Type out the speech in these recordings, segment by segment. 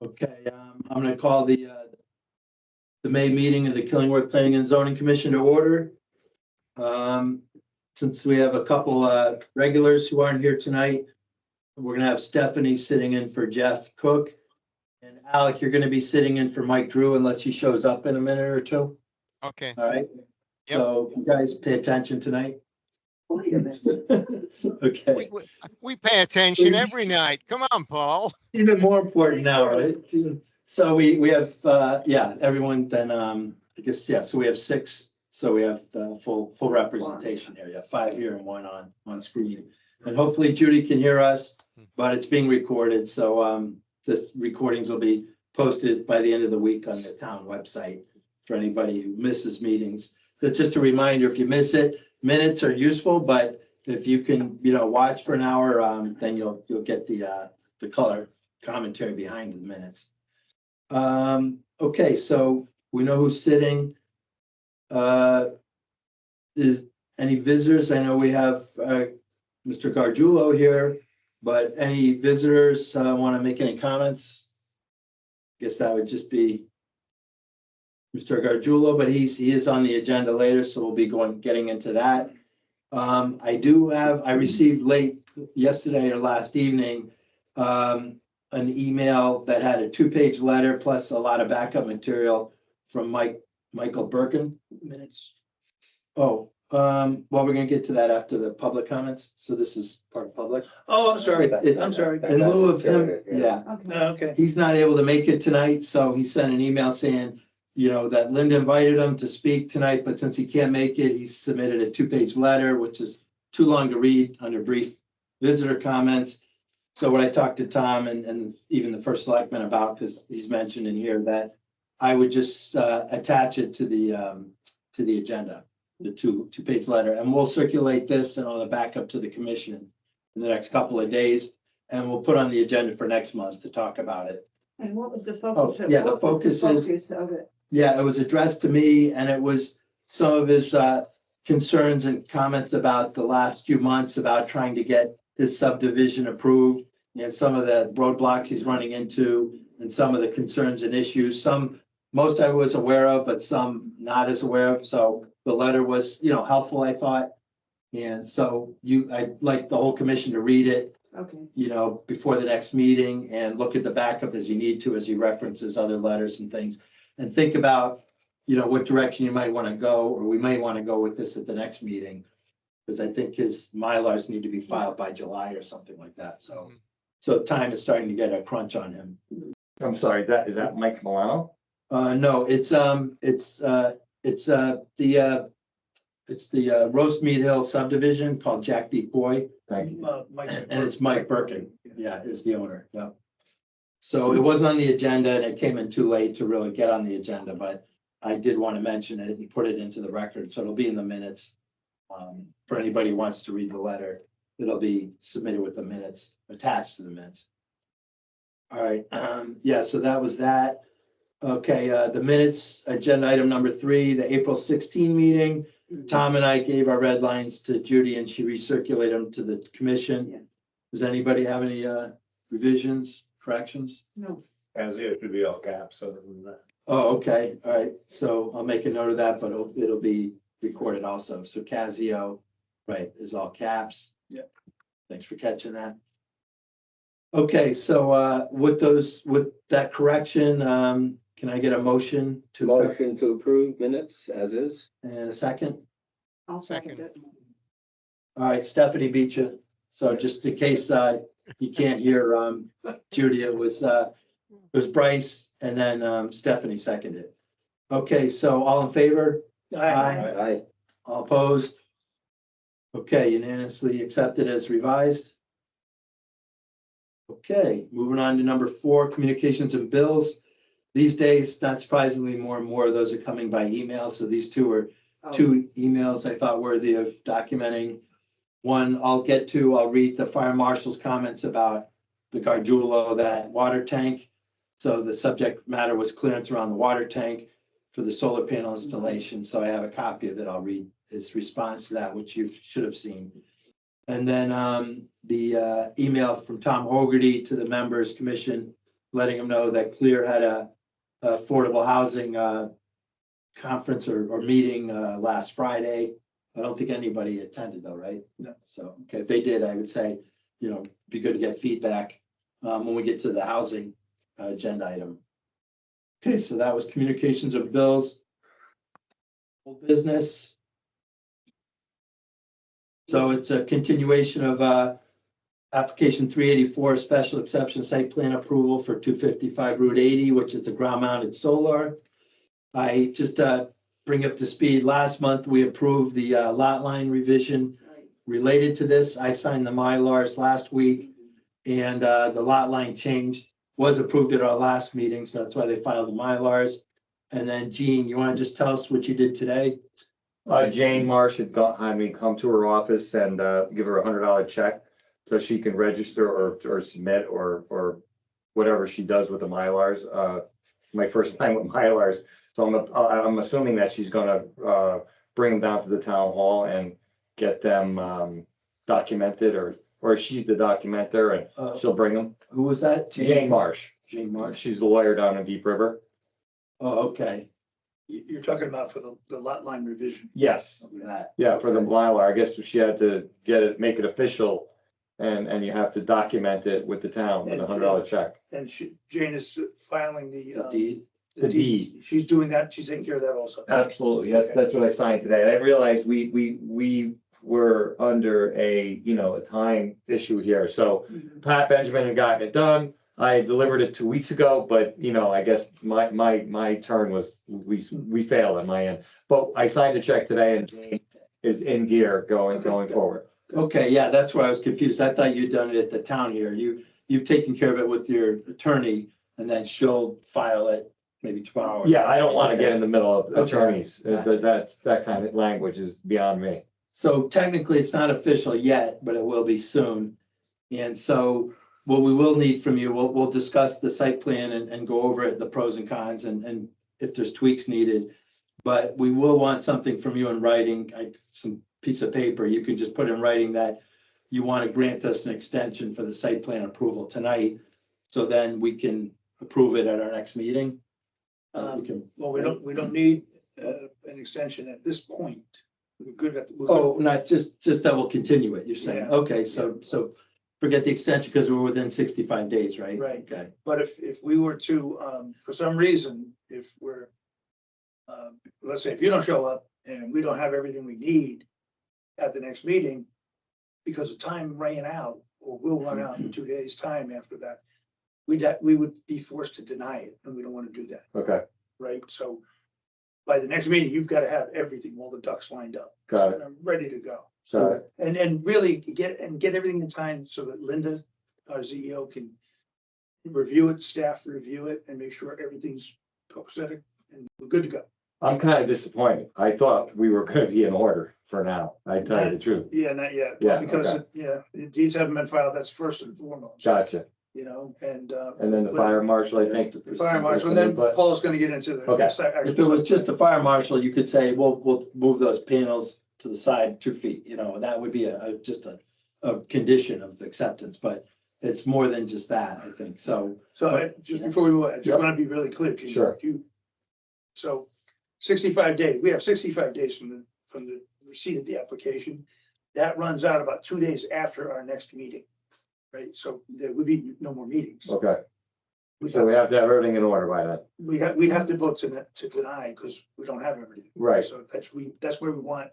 Okay, I'm gonna call the May meeting of the Killingworth Planning and Zoning Commission to order. Since we have a couple regulars who aren't here tonight, we're gonna have Stephanie sitting in for Jeff Cook. And Alec, you're gonna be sitting in for Mike Drew unless he shows up in a minute or two. Okay. All right? So you guys pay attention tonight. Wait a minute. Okay, We pay attention every night. Come on, Paul. even more important now, right? So we have, everyone then, I guess, yeah, so we have six. So we have the full representation here. You have five here and one on screen. And hopefully Judy can hear us, but it's being recorded. So this recordings will be posted by the end of the week on the town website for anybody who misses meetings. That's just a reminder, if you miss it, minutes are useful, but if you can, watch for an hour, then you'll get the color commentary behind the minutes. Okay, so we know who's sitting. Is any visitors? I know we have Mr. Gargiulo here, but any visitors want to make any comments? Guess that would just be Mr. Gargiulo, but he is on the agenda later, so we'll be getting into that. I received late yesterday or last evening an email that had a 2-page letter plus a lot of backup material from Michael Birkin. Minutes. Oh, well, we're gonna get to that after the public comments. So this is part of public. Oh, I'm sorry. It's- I'm sorry. In lieu of him, yeah, Okay. he's not able to make it tonight, so he sent an email saying, that Linda invited him to speak tonight, but since he can't make it, he submitted a 2-page letter, which is too long to read under brief visitor comments. So what I talked to Tom and even the first selectman about, because he's mentioned in here that I would just attach it to the agenda, the two-page letter, and we'll circulate this and all the backup to the commission in the next couple of days, and we'll put on the agenda for next month to talk about it. And what was the focus? Oh, yeah, the focus is- Of it? Yeah, it was addressed to me, and it was some of his concerns and comments about the last few months about trying to get his subdivision approved, and some of the roadblocks he's running into, and some of the concerns and issues. Most I was aware of, but some not as aware of. So the letter was, helpful, I thought. And so I'd like the whole commission to read it, Okay, before the next meeting and look at the backup as you need to, as he references other letters and things. And think about, what direction you might want to go, or we may want to go with this at the next meeting. Because I think his Mylars need to be filed by July or something like that. So time is starting to get a crunch on him. I'm sorry, is that Mike Milano? No, it's the Roast Mead Hill subdivision called Jack B. Boy. Thank you. And it's Mike Birkin, is the owner, yeah. So it wasn't on the agenda and it came in too late to really get on the agenda, but I did want to mention it and put it into the record, so it'll be in the minutes. For anybody who wants to read the letter, it'll be submitted with the minutes, attached to the minutes. All right, so that was that. Okay, the minutes, agenda item number 3, the April 16 meeting. Tom and I gave our red lines to Judy and she recirculated them to the commission. Yeah. Does anybody have any revisions, corrections? no, As it should be all caps, other than that. Oh, okay, all right, so I'll make a note of that, but it'll be recorded also. So Casio, right, is all caps. Yeah. Thanks for catching that. Okay, so with that correction, can I get a motion to? Motion to approve minutes as is. And a second? I'll second Second. it. All right, Stephanie beat you. So just in case you can't hear Judy, it was Bryce and then Stephanie seconded. Okay, so all in favor? Aye. All opposed? Okay, unanimously accepted as revised. Okay, moving on to number 4, communications and bills. These days, not surprisingly, more and more of those are coming by email. So these two are Oh, 2 emails I thought worthy of documenting. One, I'll read the fire marshal's comments about the Gargiulo, that water tank. So the subject matter was clearance around the water tank for the solar panel installation. So I have a copy of it. I'll read his response to that, which you should have seen. And then the email from Tom Hogarty to the members commission letting them know that Clear had a affordable housing conference or meeting last Friday. I don't think anybody attended though, right? No. So, okay, if they did, I would say, be good to get feedback when we get to the housing agenda item. Okay, so that was communications of bills. Old business. So it's a continuation of application 384, special exception site plan approval for 255 Route 80, which is the ground mounted solar. I just bring up to speed, last month we approved the lot line revision related to this. I signed the Mylars last week, and the lot line change was approved at our last meeting, so that's why they filed the Mylars. And then Jean, you want to just tell us what you did today? Jane Marsh had had me come to her office and give her $100 check so she can register or submit or whatever she does with the Mylars. My first time with Mylars. So I'm assuming that she's gonna bring them down to the town hall and get them documented, or she's the documenter and she'll bring them. Who was that? Jane Marsh. Jane Marsh. She's the lawyer down in Deep River. Oh, okay. You're talking about for the lot line revision. Yes. That. Yeah, for the Mylar. I guess she had to make it official and you have to document it with the town with a $100 check. And Jane is filing The the deed. The deed. She's doing that, she's taking care of that also. Absolutely. That's what I signed today. And I realized we were under a time issue here. So Pat Benjamin had gotten it done. I delivered it 2 weeks ago, but I guess my turn was, we failed on my end. But I signed the check today and Jane is in gear going forward. Okay, yeah, that's where I was confused. I thought you'd done it at the town here. You've taken care of it with your attorney, and then she'll file it maybe tomorrow. Yeah, I don't want to get in the middle of Okay. attorneys. That kind of language is beyond me. So technically, it's not official yet, but it will be soon. And so what we will need from you, we'll discuss the site plan and go over it, the pros and cons, and if there's tweaks needed. But we will want something from you in writing, some piece of paper. You can just put in writing that you want to grant us an extension for the site plan approval tonight. So then we can approve it at our next meeting. Well, we don't need an extension at this point. We're good at. Oh, not just that we'll continue it, you're saying? Yeah. Okay, so forget the extension because we're within 65 days, right? Right. Okay. But if we were to, for some reason, if we're, let's say if you don't show up and we don't have everything we need at the next meeting, because of time ran out, or will run out in 2 days' time after that, we would be forced to deny it, and we don't want to do that, Okay, right? So by the next meeting, you've got to have everything, all the ducks lined up. Got it. So I'm ready to go. so And really get everything in time so that Linda, our CEO, can review it, staff review it, and make sure everything's copacetic and we're good to go. I'm kind of disappointed. I thought we were gonna be in order for now. I tell you the truth. Yeah, not yet. Yeah, Because, okay. the deeds haven't been filed, that's first and foremost, Gotcha. and. And then the fire marshal, I think. The fire marshal, and then But Paul's gonna get into the. Okay. If it was just the fire marshal, you could say, we'll move those panels to the side 2 feet, that would be just a condition of acceptance, but it's more than just that, I think, so. So just before we move on, I just Yep. want to be really clear. Sure. So 65 days, we have 65 days from the receipt of the application. That runs out about 2 days after our next meeting, right? So there would be no more meetings. Okay, so we have to have everything in order by then. We'd have to vote to deny because we don't have everything. Right. So that's where we want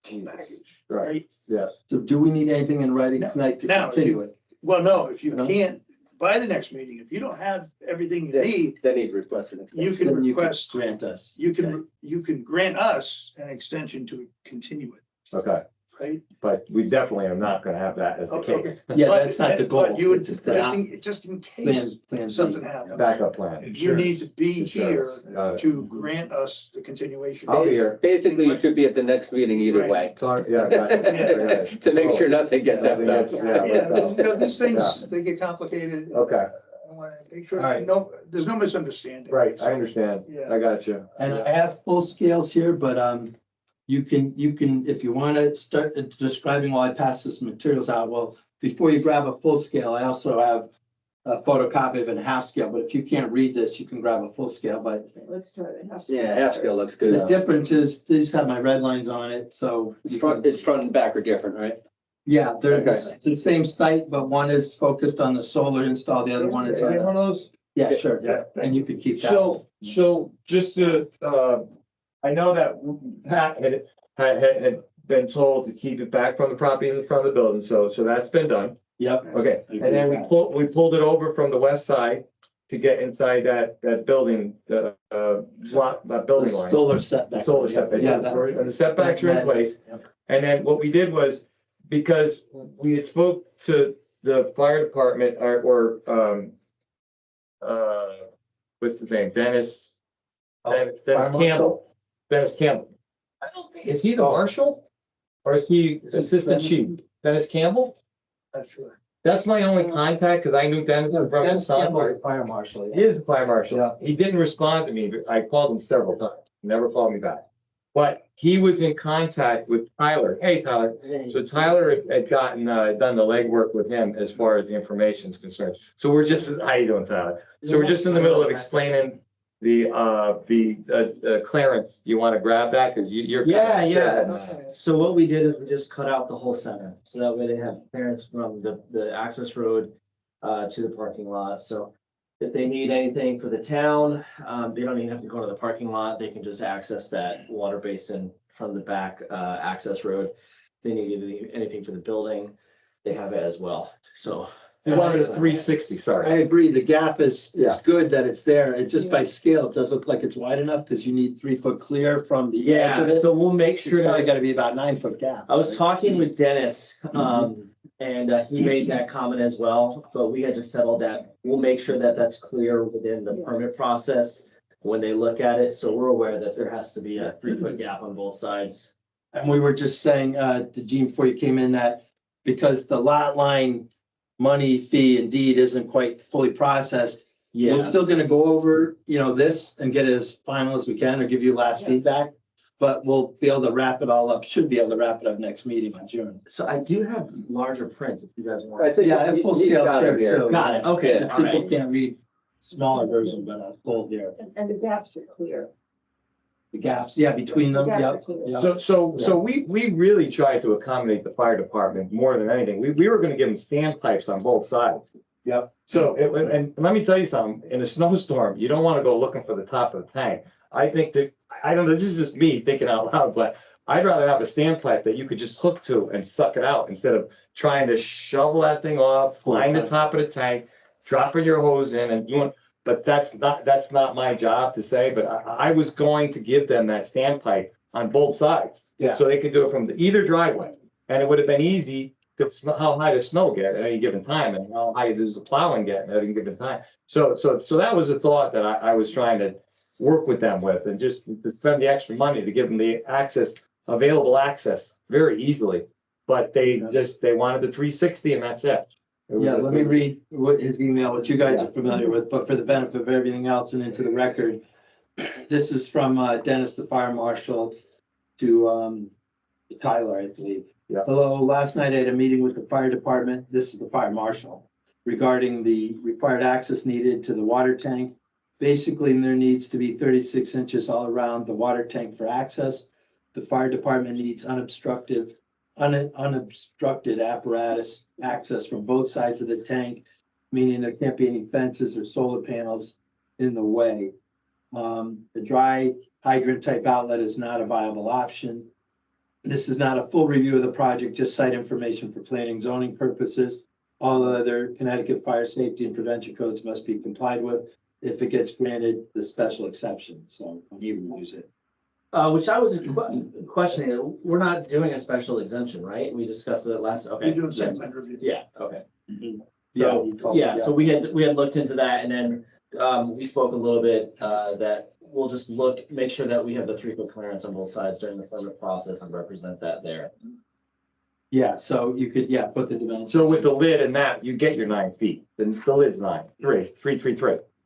the package, Right, right? yeah. So do we need anything in writing No. tonight to Now, if continue it? Well, no, if you No? can't, by the next meeting, if you don't have everything you Then- need, Then he'd request an you extension. can Then you request, grant us. you Okay. can grant us an extension to continue it, Okay, right? but we definitely are not gonna have that as the Okay. case. Yeah, But- that's not the but goal. You would, It's just just in case plan B. something happens, Backup plan. you need to be here Insurance. Got it. to grant us the continuation. I'll be here. Basically, you should be at the next meeting either Right. way. Sorry, yeah, got it. Yeah. To make sure nothing gets Nothing left gets- out. Yeah, these things, they get complicated. Okay, I want to make sure, All right. there's no misunderstanding. right, I understand. Yeah. I got you. And I have full scales here, but you can, if you want to start describing while I pass this materials out, well, before you grab a full scale, I also have a photocopy of it in half scale, but if you can't read this, you can grab a full scale, but Let's try the half. Yeah, half scale looks the good. difference is, these have my red lines on it, so. It's front and back are different, right? Yeah, they're Okay. the same site, but one is focused on the solar install, the other one is on, One of those? yeah, sure, yeah, and you could keep that. So just to, I know that Pat had been told to keep it back from the property in the front of the building, so that's been done. Yep. Okay, and then we pulled it over from the west side to get inside that building, that building line. Solar The setback. solar setbacks, Yeah, that- and the setbacks are in place. Yep. And then what we did was, because we had spoke to the fire department what's his name, Dennis Fire Campbell. Dennis Campbell. I don't think, is he the marshal? Or is he assistant chief? Dennis Campbell? Not sure. That's my only contact, because I knew Dennis from his son. Fire marshal. He is the fire marshal. Yeah. He didn't respond to me, but I called him several times, never called me back. But he was in contact with Tyler. Hey, Tyler. So Tyler had gotten, done the legwork with him as far as the information is concerned. So we're just, how you doing, Tyler? So we're just in the middle of explaining the clearance. You want to grab that? Because you're. Yeah. So what we did is we just cut out the whole center, so that way they have clearance from the access road to the parking lot. So if they need anything for the town, they don't even have to go to the parking lot. They can just access that water basin from the back access road. If they need anything for the building, they have it as well. So. They wanted a 360, I sorry. agree, the gap is Yeah. good that it's there, and just by scale, it does look like it's wide enough, because you need 3 foot clear from the edge of Yeah, it. so we'll make It's sure probably that, gotta be about 9 foot gap. I was talking with Dennis, and he made that comment as well, but we had to settle that. We'll make sure that that's clear within the permit process when they look at it, so we're aware that there has to be a 3 foot gap on both sides. And we were just saying, to Gene before you came in, that because the lot line money fee and deed isn't quite fully processed, we're Yeah, still gonna go over, this and get it as final as we can, or give you last feedback. But we'll be able to wrap it all up, should be able to wrap it up next meeting in June. so I do have larger prints if you guys I want. think Yeah, I have full he's scale got it script here. too. Got it, okay, Yeah. all People right. can't read smaller version, but full here. And the gaps are clear. The gaps, yeah, between them, The gaps are yep. clear. yep. So we really tried to accommodate the fire department more than anything. We were gonna give them standpipes on both sides. Yep. So, and let me tell you something, in a snowstorm, you don't wanna go looking for the top of the tank. I think that, I don't know, this is just me thinking out loud, but I'd rather have a standpipe that you could just hook to and suck it out instead of trying to shovel that thing off, find the top of the tank, dropping your hose in and doing. But that's not my job to say, but I was going to give them that standpipe on both sides. Yeah. So they could do it from either driveway, and it would have been easy, because how high does snow get at any given time, and how high does the plowing get at any given time? So that was a thought that I was trying to work with them with, and just to spend the extra money to give them the available access very easily. But they wanted the 360 and that's it. Yeah, let me read what his email, what you guys are familiar with, but for the benefit of everything else and into the record. This is from Dennis, the fire marshal, to Tyler, I believe. Yeah. Hello, last night I had a meeting with the fire department, this is the fire marshal, regarding the required access needed to the water tank. Basically, there needs to be 36 inches all around the water tank for access. The fire department needs unobstructed apparatus access from both sides of the tank, meaning there can't be any fences or solar panels in the way. The dry hydrant type outlet is not a viable option. This is not a full review of the project, just site information for planning zoning purposes. All other Connecticut fire safety and prevention codes must be complied with. If it gets granted, the special exception, so you can use it. Which I was questioning, we're not doing a special exemption, right? We discussed it last, okay. You're doing site plan review. Yeah, okay. Yeah, So, you called it, yeah, so we had looked into that, and then we spoke a little bit that we'll just make sure that we have the 3 foot clearance on both sides during the permit process and represent that there. Yeah, so you could, put the dimensions. So with the lid and that, you get your 9 feet, then the lid's 9, 3.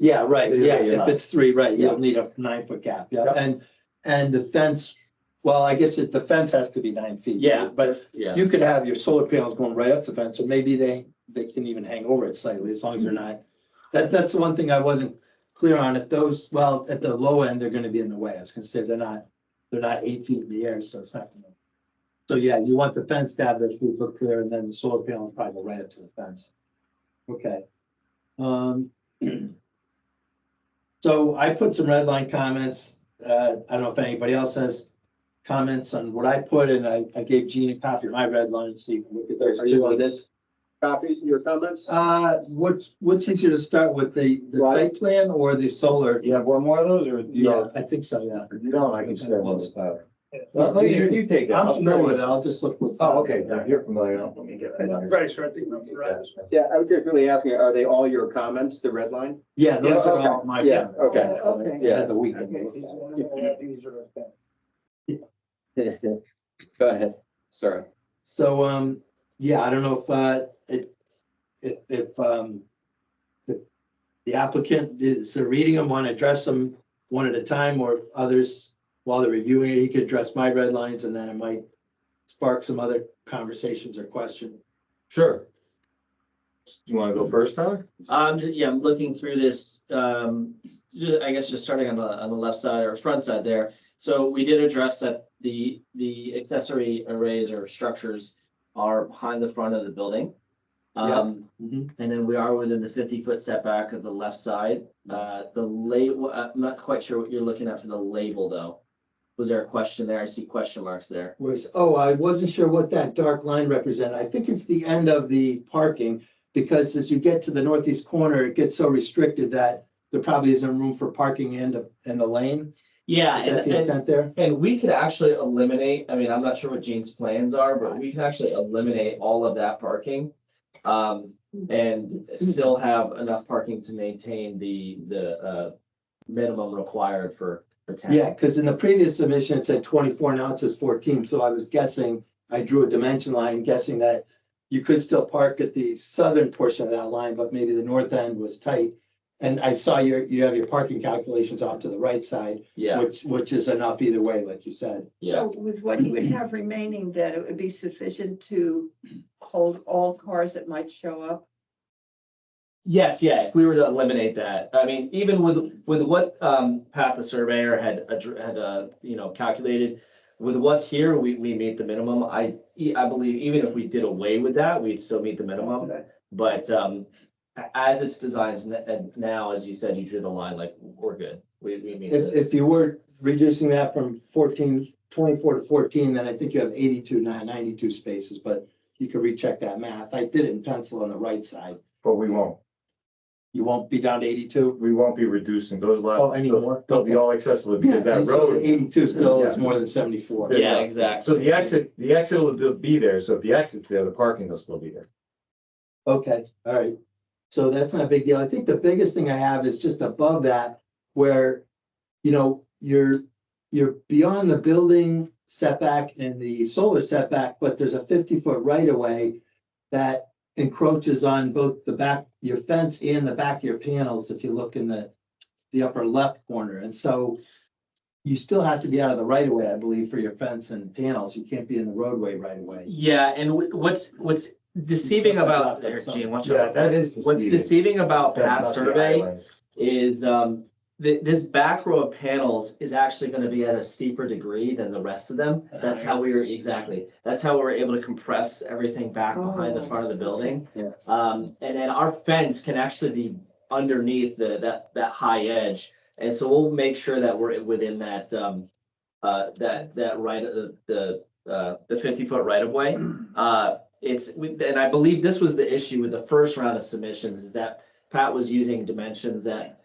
Yeah, right, Yeah, yeah, you're if it's 3, right, Yeah. you'll need a 9 foot gap, yeah, Yep. and the fence, well, I guess the fence has to be 9 feet. Yeah. But Yeah, you could have your solar panels going right up the fence, or maybe they can even hang over it slightly, as long as they're not that's the one thing I wasn't clear on. If those, well, at the low end, they're gonna be in the way. I was gonna say they're not 8 feet in the air, so it's not gonna. So yeah, you want the fence to have the 3 foot clear and then the solar panel probably go right up to the fence. Okay. So I put some red line comments. I don't know if anybody else has comments on what I put, and I gave Gene a copy of my red line, so you can look at those. Are you on this? Copies, your comments? What's easier to start with, the Right. site plan or the solar? You have one more of those, or you Yeah, don't? I think so, yeah. If you don't, I can share one with Tyler. Yeah. No, you take that. I'm familiar with it, I'll just look. with- Oh, okay, yeah, you're familiar, let me get that. Right, so I think, right. Yeah, I was just really asking, are they all your comments, the red line? Yeah, those Yeah, are all okay. my. Yeah, okay. Oh, okay. Yeah. The weekend. Go ahead, sorry. So, yeah, I don't know if the applicant is reading them, want to address them one at a time, or if others, while they're reviewing it, he could address my red lines, and then it might spark some other conversations or question. Sure. You wanna go first, Tyler? Yeah, I'm looking through this, I guess just starting on the left side or front side there. So we did address that the accessory arrays or structures are behind the front of the building. And then we are within the 50-foot setback of the left side. The label, I'm not quite sure what you're looking at for the label though. Was there a question there? I see question marks there. I wasn't sure what that dark line represented. I think it's the end of the parking, because as you get to the northeast corner, it gets so restricted that there probably isn't room for parking in the lane. Yeah, Is that the intent there? and we could actually eliminate, I mean, I'm not sure what Gene's plans are, but we can actually eliminate all of that parking. And still have enough parking to maintain the minimum required for the town. Yeah, because in the previous submission, it said 24, now it says 14, so I was guessing, I drew a dimension line, guessing that you could still park at the southern portion of that line, but maybe the north end was tight. And I saw you have your parking calculations off to the right side, Yeah, which is enough either way, like you said. yeah. So with what you would have remaining, that it would be sufficient to hold all cars that might show up? Yes, yeah, if we were to eliminate that, I mean, even with what Pat the surveyor had calculated. With what's here, we meet the minimum. I believe even if we did away with that, we'd still meet the minimum. But as it's designed now, as you said, you drew the line, like, we're good. We meet the. If you were reducing that from 24 to 14, then I think you have 82, not 92 spaces, but you could recheck that math. I did it in pencil on the right side. But we won't. You won't be down to 82? We won't be reducing those lots. Oh, anymore? They'll be all accessible because that So road. 82 still is Yeah. more than 74. Yeah, exactly. So the exit will be there. So if the exit's there, the parking will still be there. Okay, all right. So that's not a big deal. I think the biggest thing I have is just above that where, you're beyond the building setback and the solar setback, but there's a 50-foot right of way that encroaches on both the back, your fence and the back of your panels, if you look in the upper left corner. And so you still have to be out of the right of way, I believe, for your fence and panels. You can't be in the roadway right away. Yeah, and what's deceiving about, here, Gene, watch out. that is. What's deceiving about That's Pat's not the survey islands. is, this back row of panels is actually gonna be at a steeper degree than the rest of them. That's how we were, exactly, that's how we were able to compress everything back behind the front of the building. Yeah. And then our fence can actually be underneath that high edge. And so we'll make sure that we're within that right, the 50-foot right of way. And I believe this was the issue with the first round of submissions, is that Pat was using dimensions that.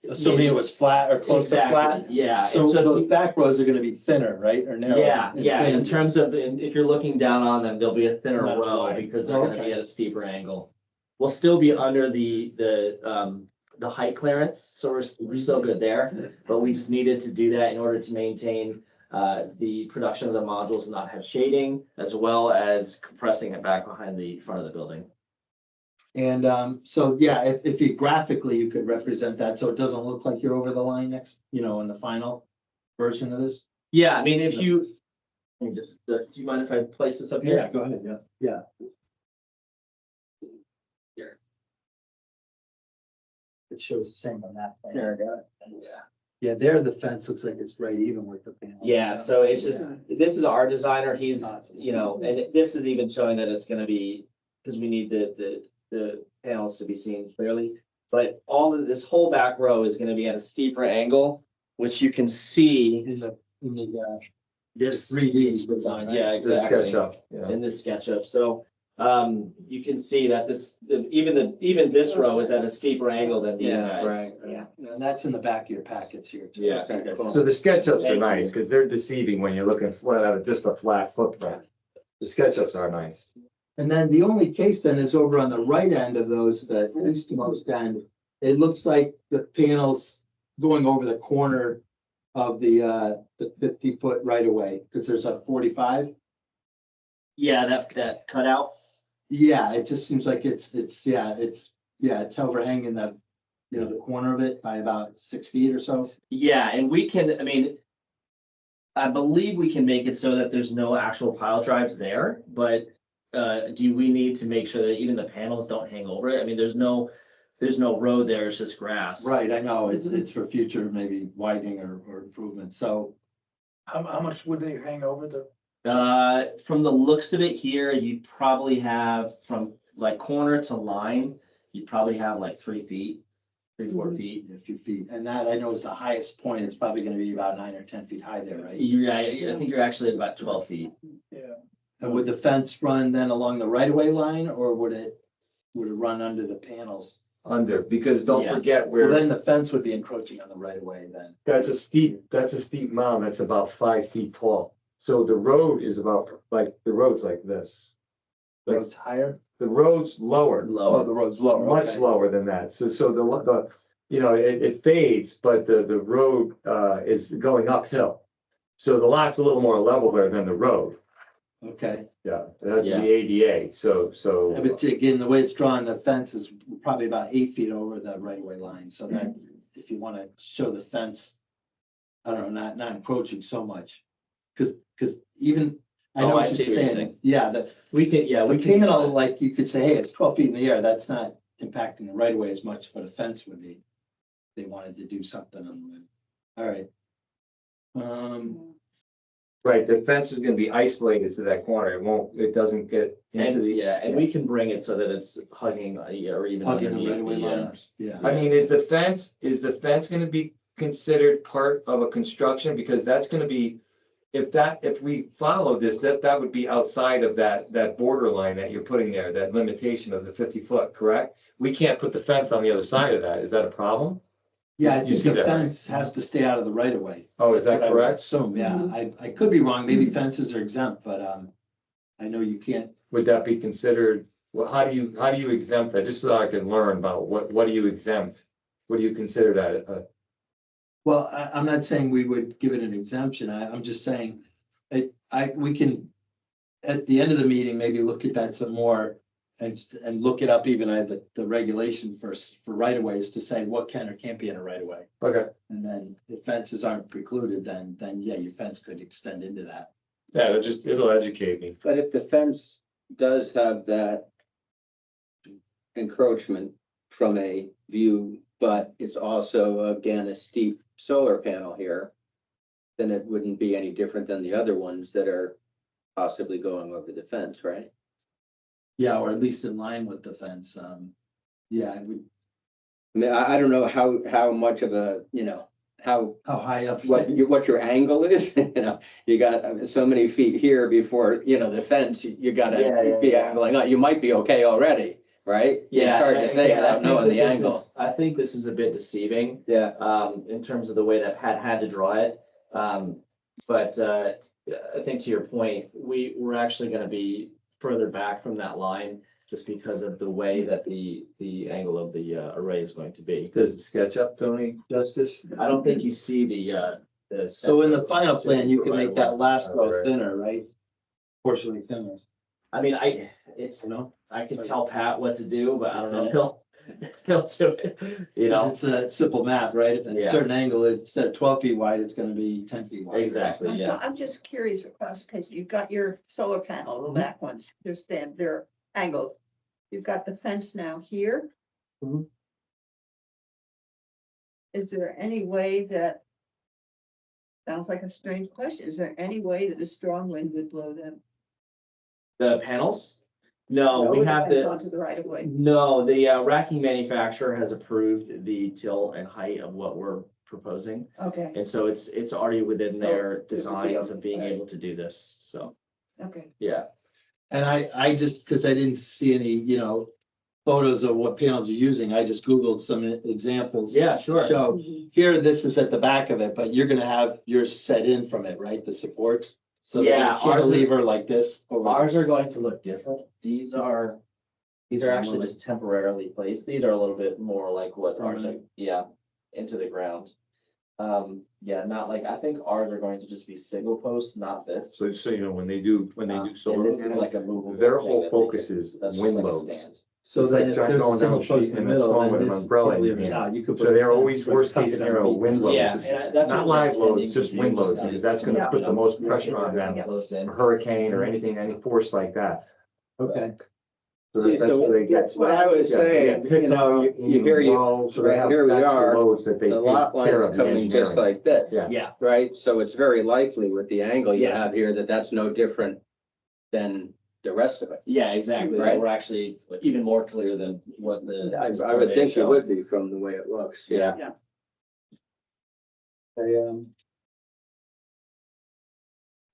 Assuming it was flat or close to Exactly, flat. yeah. And So those back rows are gonna be thinner, right, or narrower? Yeah, yeah, in clean. terms of, if you're looking down on them, there'll be a thinner Not as row wide. because they're gonna be Okay. at a steeper angle. We'll still be under the height clearance, so we're still good there, but we just needed to do that in order to maintain the production of the modules and not have shading, as well as compressing it back behind the front of the building. And so, yeah, if you graphically, you could represent that, so it doesn't look like you're over the line next, in the final version of this. Yeah, I mean, if you, let me just, do you mind if I place this up here? Go ahead, yeah. it shows the same on that plan. There, I got it. Yeah, there the fence looks like it's right even with the panel. Yeah, so it's just, this is our designer, he's, you know, and this is even showing that it's gonna be, because we need the panels to be seen clearly. But all of this whole back row is gonna be at a steeper angle, which you can see Is a, this. 3D design, right? Yeah, The exactly, SketchUp, yeah. in this SketchUp, so, you can see that this, even this row is at a steeper angle than these Yeah, guys. right. Yeah, and that's in the back of your packets here. too. Yeah. So you guys- So the SketchUps are Thank you. nice, because they're deceiving when you're looking flat at just a flat footprint. The SketchUps are nice. And then the only case then is over on the right end of those, the eastmost end. It looks like the panels going over the corner of the 50-foot right of way, because there's a 45. Yeah, that cutout. Yeah, it just seems like it's overhanging the, the corner of it by about 6 feet or so. Yeah, and we can, I mean, I believe we can make it so that there's no actual pile drives there, but do we need to make sure that even the panels don't hang over it? I mean, there's no road there, it's just grass. Right, I know, it's for future maybe widening or improvement, so. How much would they hang over the? From the looks of it here, you'd probably have from like corner to line, you'd probably have like 3 feet, 4 feet. A few feet, and that I know is the highest point, it's probably gonna be about 9 or 10 feet high there, right? I think you're actually at about 12 feet. Yeah. And would the fence run then along the right of way line, or would it run under the panels? Under, because don't Yeah. forget Well, where, then the fence would be encroaching on the right of way then. that's a steep mound that's about 5 feet tall. So the road is about, like, the road's like this. Like, Road's higher? the road's lower, Oh, Lower. the road's lower, much okay. lower than that. So it fades, but the road, is going uphill. So the lot's a little more level there than the road. Okay, Yeah, it has to Yeah. be ADA, so. Yeah, but again, the way it's drawn, the fence is probably about 8 feet over the right of way line, so that's, if you wanna show the fence. I don't know, not encroaching so much, cause even. Oh, know I what see you're what you're saying. saying. Yeah, the We can, yeah, we can. panel, like, you could say, hey, it's 12 feet in the air, that's not impacting the right of way as much, but a fence would be. They wanted to do something on the, all right. Right, the fence is gonna be isolated to that corner. It doesn't get into And the. yeah, and we can bring it so that it's hugging or even Hugging the underneath right of way the, lines, yeah. I mean, is the fence gonna be considered part of a construction? Because that's gonna be, if we follow this, that would be outside of that borderline that you're putting there, that limitation of the 50-foot, correct? We can't put the fence on the other side of that. Is that a problem? Yeah, I You think see the that, right? fence has to stay out of the right of way. Oh, is that That's what I would correct? Assume, yeah, I could be wrong, maybe fences are exempt, but, I know you can't. Would that be considered, well, how do you exempt that? Just so I can learn about what do you exempt? What do you consider that? Well, I'm not saying we would give it an exemption, I'm just saying, we can, at the end of the meeting, maybe look at that some more. And look it up even at the regulation for right of ways to say what can or can't be in a right of way. Okay. And then if fences aren't precluded, then yeah, your fence could extend into that. Yeah, it'll educate me. But if the fence does have that encroachment from a view, but it's also, again, a steep solar panel here, then it wouldn't be any different than the other ones that are possibly going over the fence, right? Yeah, or at least in line with the fence, yeah, I would, I mean, I don't know how much of a, how, how high up? what your angle is, you got so many feet here before, the fence, you Yeah, gotta yeah, be yeah. angling out, you might be okay already, right? Yeah. It's hard to and say again, I without think knowing that the this angle. I think this is a bit deceiving, Yeah, in terms of the way that Pat had to draw it. But I think to your point, we're actually gonna be further back from that line just because of the way that the angle of the array is going to be. Does the SketchUp, Tony, justice? I don't think you see the. So in the final plan, you can make that last row Right. thinner, right? Portionally thinner, I mean, it's, you know? I could tell Pat what to do, but I don't know, he'll do it, you know? It's a simple math, right? If at a Yeah. certain angle, instead of 12 feet wide, it's gonna be 10 feet wide. Exactly. I'm Yeah. I'm just curious for clarification. You've got your solar panel, the back ones, they're angled. You've got the fence now here. Mhm. is there any way that, sounds like a strange question, is there any way that a strong wind would blow them? The panels? No, No, we it have depends the, onto the right of way. no, the racking manufacturer has approved the tilt and height of what we're proposing. Okay, And so it's already within So their it would be designs of being okay. able to do this, so, okay. yeah. And I just, because I didn't see any, photos of what panels you're using, I just Googled some examples. Yeah, sure. So Mhm. here, this is at the back of it, but you're gonna have yours set in from it, right? The supports? So they're Yeah, gonna ours is- cantilever like this over. Ours are going to look different. These are actually just temporarily placed. These are a little bit more like what ours are, Permanent. yeah, into the ground. Yeah, not like, I think ours are going to just be single post, not this. So you know, when they do And solar this is panels, like a movable. their thing whole that they focus can- is that's just wind like a loads. stand. So It's then like if John there's a going down single the post street in and the it's middle, going then with an this umbrella in cantilevers your hand. out. You could put So a they're fence, always like, worst tuck case it scenario, underneath. wind Yeah, loads. and that's Not what we're live loads, intending just to do, wind loads, that because that's it's gonna Yeah. put the most Yeah. pressure on them. Close in. A hurricane or anything, any force like that. Okay. See, that's so where they get. that's what I was Yeah, they saying, get picked up, you hear you, involved, so they right, have here we extra are, loads that they the take lot care line's of the coming just engineering. like this. Yeah. Yeah, Right, so it's very likely with the angle you Yeah. have here that that's no different than the rest of it. yeah, exactly. Right. We're actually even more clear than what the. I would think you would be from the way it looks, yeah. Yeah.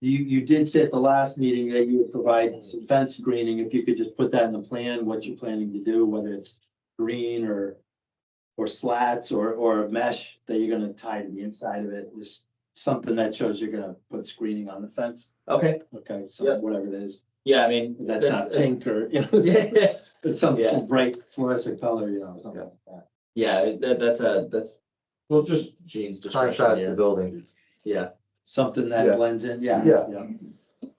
You did say at the last meeting that you would provide some fence screening. If you could just put that in the plan, what you're planning to do, whether it's green or slats or mesh that you're gonna tie to the inside of it, just something that shows you're gonna put screening on the fence. Okay, Okay, so Yeah. whatever it is, yeah, I mean. that's not pink or, Yeah, it's some Yeah. bright fluorescent color, something like that. yeah, that's Well, just Gene's discretion, contrast the yeah, building. yeah. Something that Yeah. blends in, yeah. Yeah.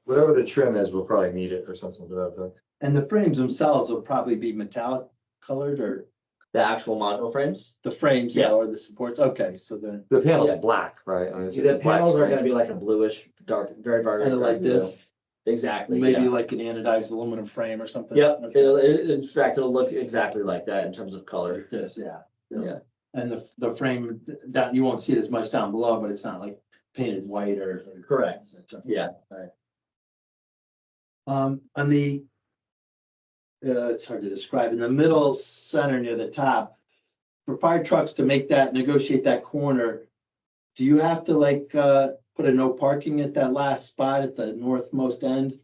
Whatever the trim is, we'll probably need it or something to that effect. And the frames themselves will probably be metallic colored or The actual module frames? the frames, Yeah. or the supports, okay, so then. The panel's Yeah. black, right? I mean, it's just The a black panels are screen. gonna be like a bluish, dark, very, very. Kind of like this, Exactly, maybe yeah. like an anodized aluminum frame or something. Yep, Okay. in fact, it'll look exactly like that in terms of color. Like this, yeah. Yeah. And the frame down, you won't see it as much down below, but it's not like painted white or. Correct. Yeah. On the, it's hard to describe, in the middle center near the top, for fire trucks to make that, negotiate that corner, do you have to put a no parking at that last spot at the northmost end?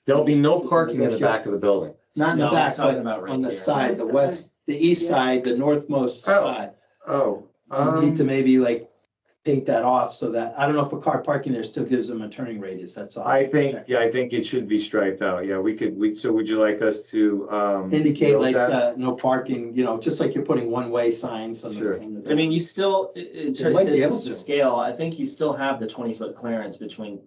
There'll be no parking in the back of the building. Not in the No, he's back, talking but about right on the here. side, the Side. west, the east Yeah. side, the northmost Oh. spot. Oh. You need to maybe paint that off so that, I don't know if a car parking there still gives them a turning radius, that's all. I think it should be striped out. Yeah, so would you like us to, Indicate note like, that? no parking, just like you're putting one-way signs on the. Sure. on the- I mean, you still, in terms might of be able distance to to. scale, I think you still have the 20-foot clearance between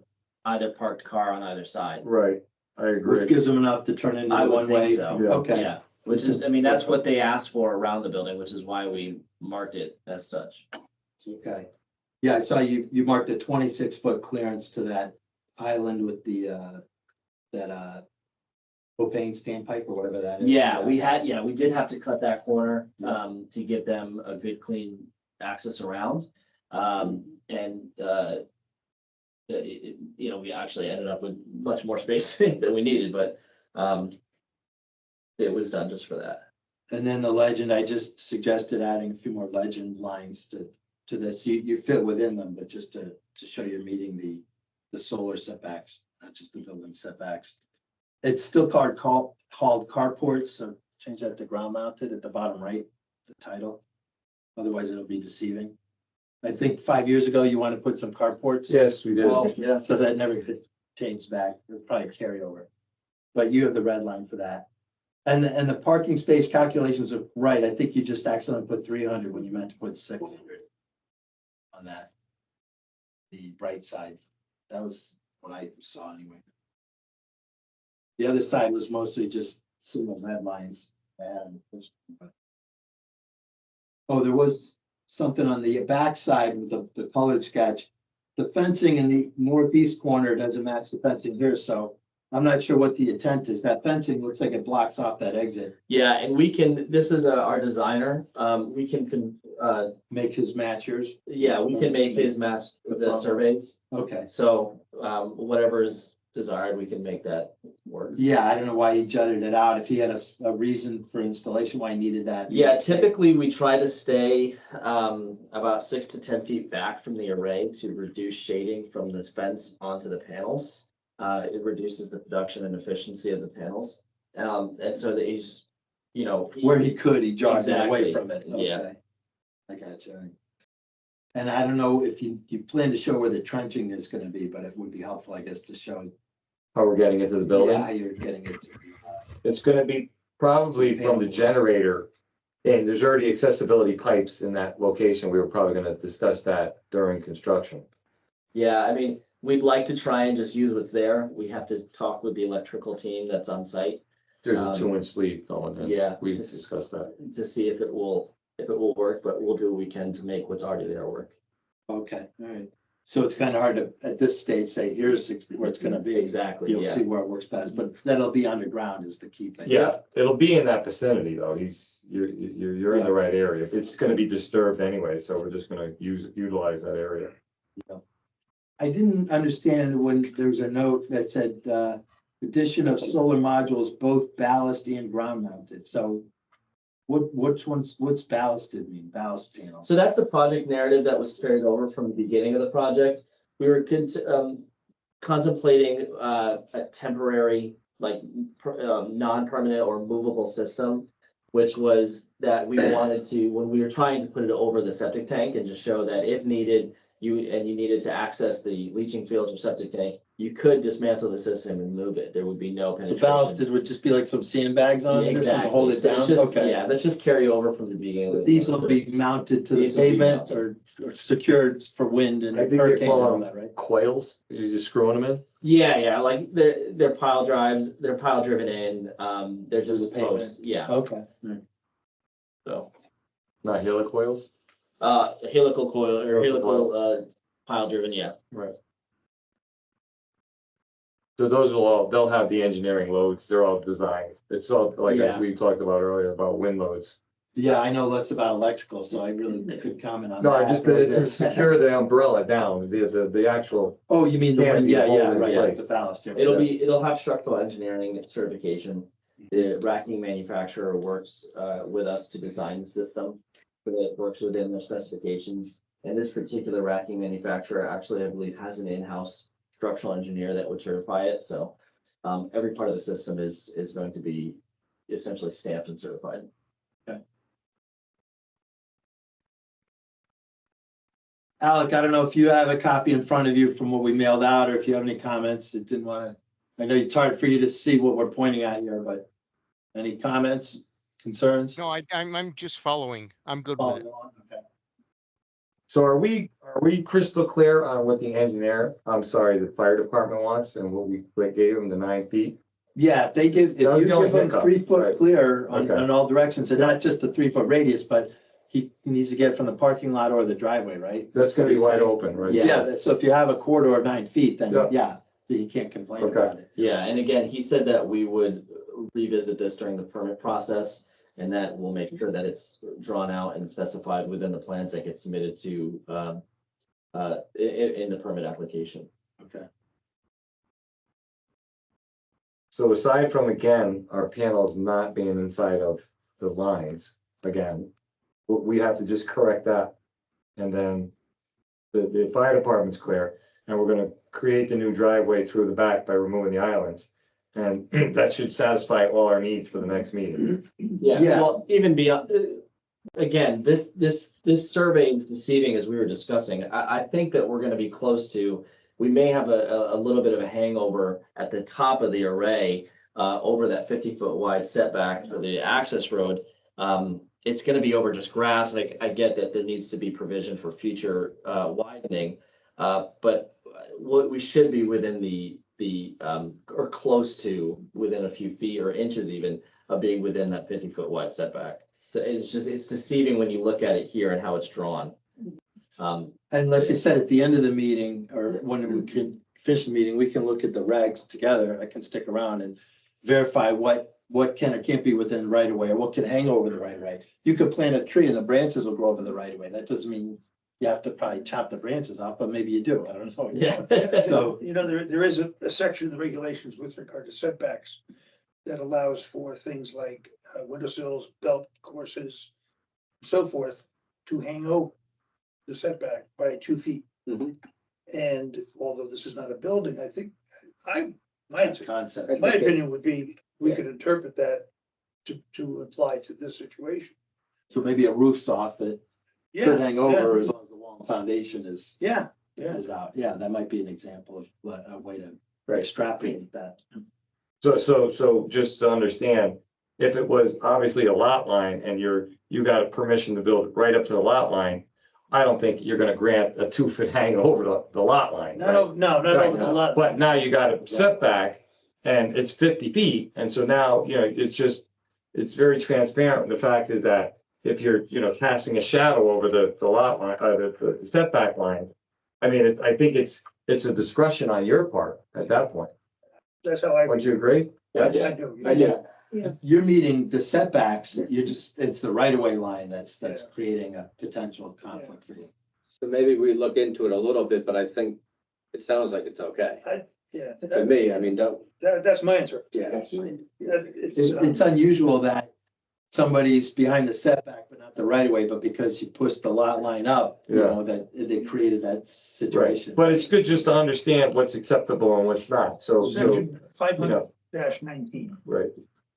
either parked car on either side. Right, I Which agree. gives them enough to turn into I the would think one-way. so. Yeah. Okay, Yeah, which is, I mean, that's what they asked for around the building, which is why we marked it as such. okay. Yeah, I saw you marked a 26-foot clearance to that island with that propane standpipe or whatever that is. Yeah, we did have to cut that corner, to give them a good, clean access around. We actually ended up with much more space than we needed, but, it was done just for that. And then the legend, I just suggested adding a few more legend lines to this. You fit within them, but just to show you're meeting the solar setbacks, not just the building setbacks. It's still called carports, so change that to ground mounted at the bottom right, the title. Otherwise it'll be deceiving. I think 5 years ago, you want to put some carports. Yes, we did. Well, yeah, So that never could change back, it'll probably carry over. But you have the red line for that. And the parking space calculations are right, I think you just accidentally put 300 when you meant to put 600 on that. The right side, that was what I saw anyway. The other side was mostly just single red lines. Oh, there was something on the back side with the colored sketch. The fencing in the northeast corner doesn't match the fencing here, so I'm not sure what the intent is. That fencing looks like it blocks off that exit. Yeah, and we can, this is our designer, we can, Make his match yours. yeah, we can make his match with the surveys. Okay. So, whatever is desired, we can make that work. Yeah, I don't know why he jutted it out. If he had a reason for installation, why he needed that. Yeah, typically we try to stay, about 6 to 10 feet back from the array to reduce shading from this fence onto the panels. It reduces the production and efficiency of the panels. And so that he's, you know. Where he could, he jogged away Exactly. from it. Yeah. Okay. I got you. And I don't know if you plan to show where the trenching is gonna be, but it would be helpful, I guess, to show. How we're getting into the building. Yeah, how you're getting it. It's gonna be probably from the generator. And there's already accessibility pipes in that location. We were probably gonna discuss that during construction. Yeah, I mean, we'd like to try and just use what's there. We have to talk with the electrical team that's on site There's a Um, 2-inch lead going in. yeah, We just- discussed that. to see if it will work, but we'll do what we can to make what's already there work. Okay, all right. So it's kind of hard to, at this stage, say, here's where it's gonna be. Exactly, You'll yeah. see where it works best, but that'll be underground is the key thing. Yeah, it'll be in that vicinity though. You're in the right area. It's gonna be disturbed anyway, so we're just gonna utilize that area. I didn't understand when there was a note that said, addition of solar modules, both ballast and ground mounted. So what's ballasted mean, ballast panel? So that's the project narrative that was carried over from the beginning of the project. We were contemplating a temporary, like, non-permanent or movable system, which was that we wanted to, when we were trying to put it over the septic tank and just show that if needed, you needed to access the leaching fields or septic tank, you could dismantle the system and move it. There would be no So penetration. ballasted would just be like some sandbags on it or something to Exactly. hold it So down? it's just, Okay. yeah, let's just carry over from the beginning. These will be mounted to the These will be pavement mounted. or secured for wind and I think they hurricane and call all them that, right? coils. You're just screwing them in? Yeah, like they're pile drives, they're pile driven in, they're To just the pavement. posts, yeah, Okay. so. Not helicoils? Helical coil or helical, pile driven, yeah. Right. So those they'll have the engineering loads. They're all designed. It's all like as Yeah. we talked about earlier about wind loads. Yeah, I know less about electrical, so I really couldn't comment on that. No, just it's to secure the umbrella down, the actual. Oh, you mean the one, Canopy yeah, hold yeah, in right, place. the ballast. yeah. It'll have structural engineering certification. The racking manufacturer works, with us to design the system. So that it works within their specifications. And this particular racking manufacturer actually, I believe, has an in-house structural engineer that would certify it, so. Every part of the system is going to be essentially stamped and certified. Alec, I don't know if you have a copy in front of you from what we mailed out, or if you have any comments. It didn't want to, I know it's hard for you to see what we're pointing at here, but any comments, concerns? No, I'm just following. I'm good Oh, with it. okay. So are we crystal clear on what the the fire department wants and what we gave them the 9 feet? Yeah, if if That was you the only give them hiccup, 3 foot right. clear Okay. on all directions, and not just the 3 foot radius, but he needs to get it from the parking lot or the driveway, right? That's gonna be what he's wide saying. open, right? Yeah, so if you have a corridor of 9 feet, then Yeah. yeah, he can't complain Okay. about it. Yeah, and again, he said that we would revisit this during the permit process. And that we'll make sure that it's drawn out and specified within the plans that get submitted to, in the permit application. Okay. So aside from, again, our panels not being inside of the lines, again, we have to just correct that. And then the fire department's clear, and we're gonna create the new driveway through the back by removing the islands. And that should satisfy all our needs for the next meeting. Yeah, Yeah. well, even beyond, again, this survey is deceiving as we were discussing. I think that we're gonna be close to, we may have a little bit of a hangover at the top of the array, over that 50-foot wide setback for the access road. It's gonna be over just grass, and I get that there needs to be provision for future, widening. But what we should be within or close to within a few feet or inches even of being within that 50-foot wide setback. So it's deceiving when you look at it here and how it's drawn. And like you said, at the end of the meeting, or when we could finish the meeting, we can look at the regs together. I can stick around and verify what can or can't be within right of way, or what can hang over the right of way. You could plant a tree and the branches will grow over the right of way. That doesn't mean you have to probably chop the branches off, but maybe you do. I don't know. Yeah. So, You know, there is a section of the regulations with regard to setbacks that allows for things like windowsills, belt courses, so forth, to hang over the setback by 2 feet. Mhm. And although this is not a building, I think, my concept. my opinion would be, we could interpret that to apply to this situation. So maybe a roof soffit could hang over as long as the wall and foundation is Yeah, out. Yeah, that might be an example of a way to Right. extrapolate that. So just to understand, if it was obviously a lot line and you got a permission to build right up to the lot line, I don't think you're gonna grant a 2 foot hang over the lot line. not over the lot. But now you got a setback and it's 50 feet, and so now, it's very transparent. The fact is that if you're, casting a shadow over the lot line, the setback line, I mean, I think it's a discretion on your part at that point. That's how I. Would you agree? I do. I do. You're meeting the setbacks, it's the right of way line that's creating a potential conflict for you. So maybe we look into it a little bit, but I think it sounds like it's okay. Yeah. To me, I mean, That's my answer. yeah. It's unusual that somebody's behind the setback, but not the right of way, but because you pushed the lot line up, that they created that Right, situation. but it's good just to understand what's acceptable and what's not, so, Section five you know, hundred 19. right.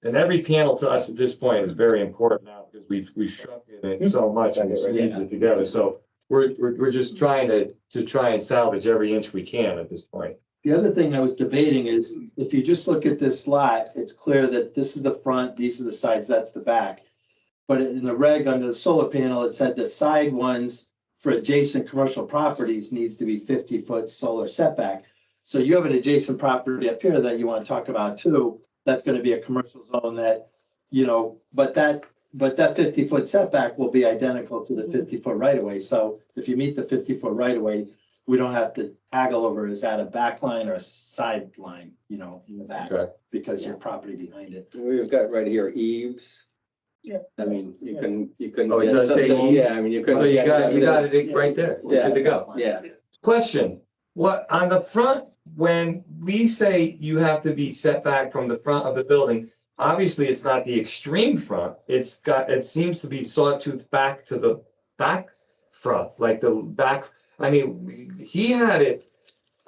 And every panel to us at this point is very important now, because we've shrunk it so much and we squeezed it together, so we're just trying to try and salvage every inch we can at this point. The other thing I was debating is, if you just look at this lot, it's clear that this is the front, these are the sides, that's the back. But in the reg under the solar panel, it said the side ones for adjacent commercial properties needs to be 50-foot solar setback. So you have an adjacent property up here that you want to talk about too. That's going to be a commercial zone that, but that 50-foot setback will be identical to the 50-foot right of way. So if you meet the 50-foot right of way, we don't have to haggle over, is that a back line or a side line, in the back, because your property behind it. We've got right here eaves. Yeah. I mean, you can. Oh, it get does say something- eaves? Yeah, I mean, you could. So you got it right there, we're good to go. Yeah, Question, what, on the front, when we say you have to be set back from the front of the building, obviously it's not the extreme front, it seems to be sawtooth back to the back front, like the back, I mean, he had it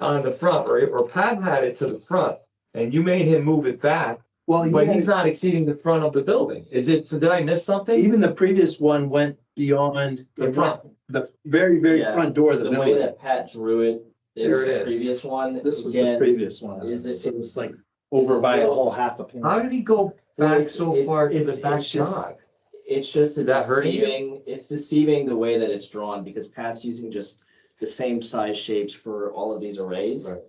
on the front, or Pat had it to the front, and you made him move it back, Well, but he's not exceeding the front of the building, so did I miss something? even the previous one went beyond The front. the very, very Yeah. front door of the The way building. that Pat drew it, There is it the is. previous one, This was the again, previous one. is it- So it was like over by a whole half a panel. How did he go back so It's- far to it's- the back it's just- jog? it's just a Is that hurting you? deceiving, it's deceiving the way that it's drawn, because Pat's using just the same size shapes for all of these arrays. Right.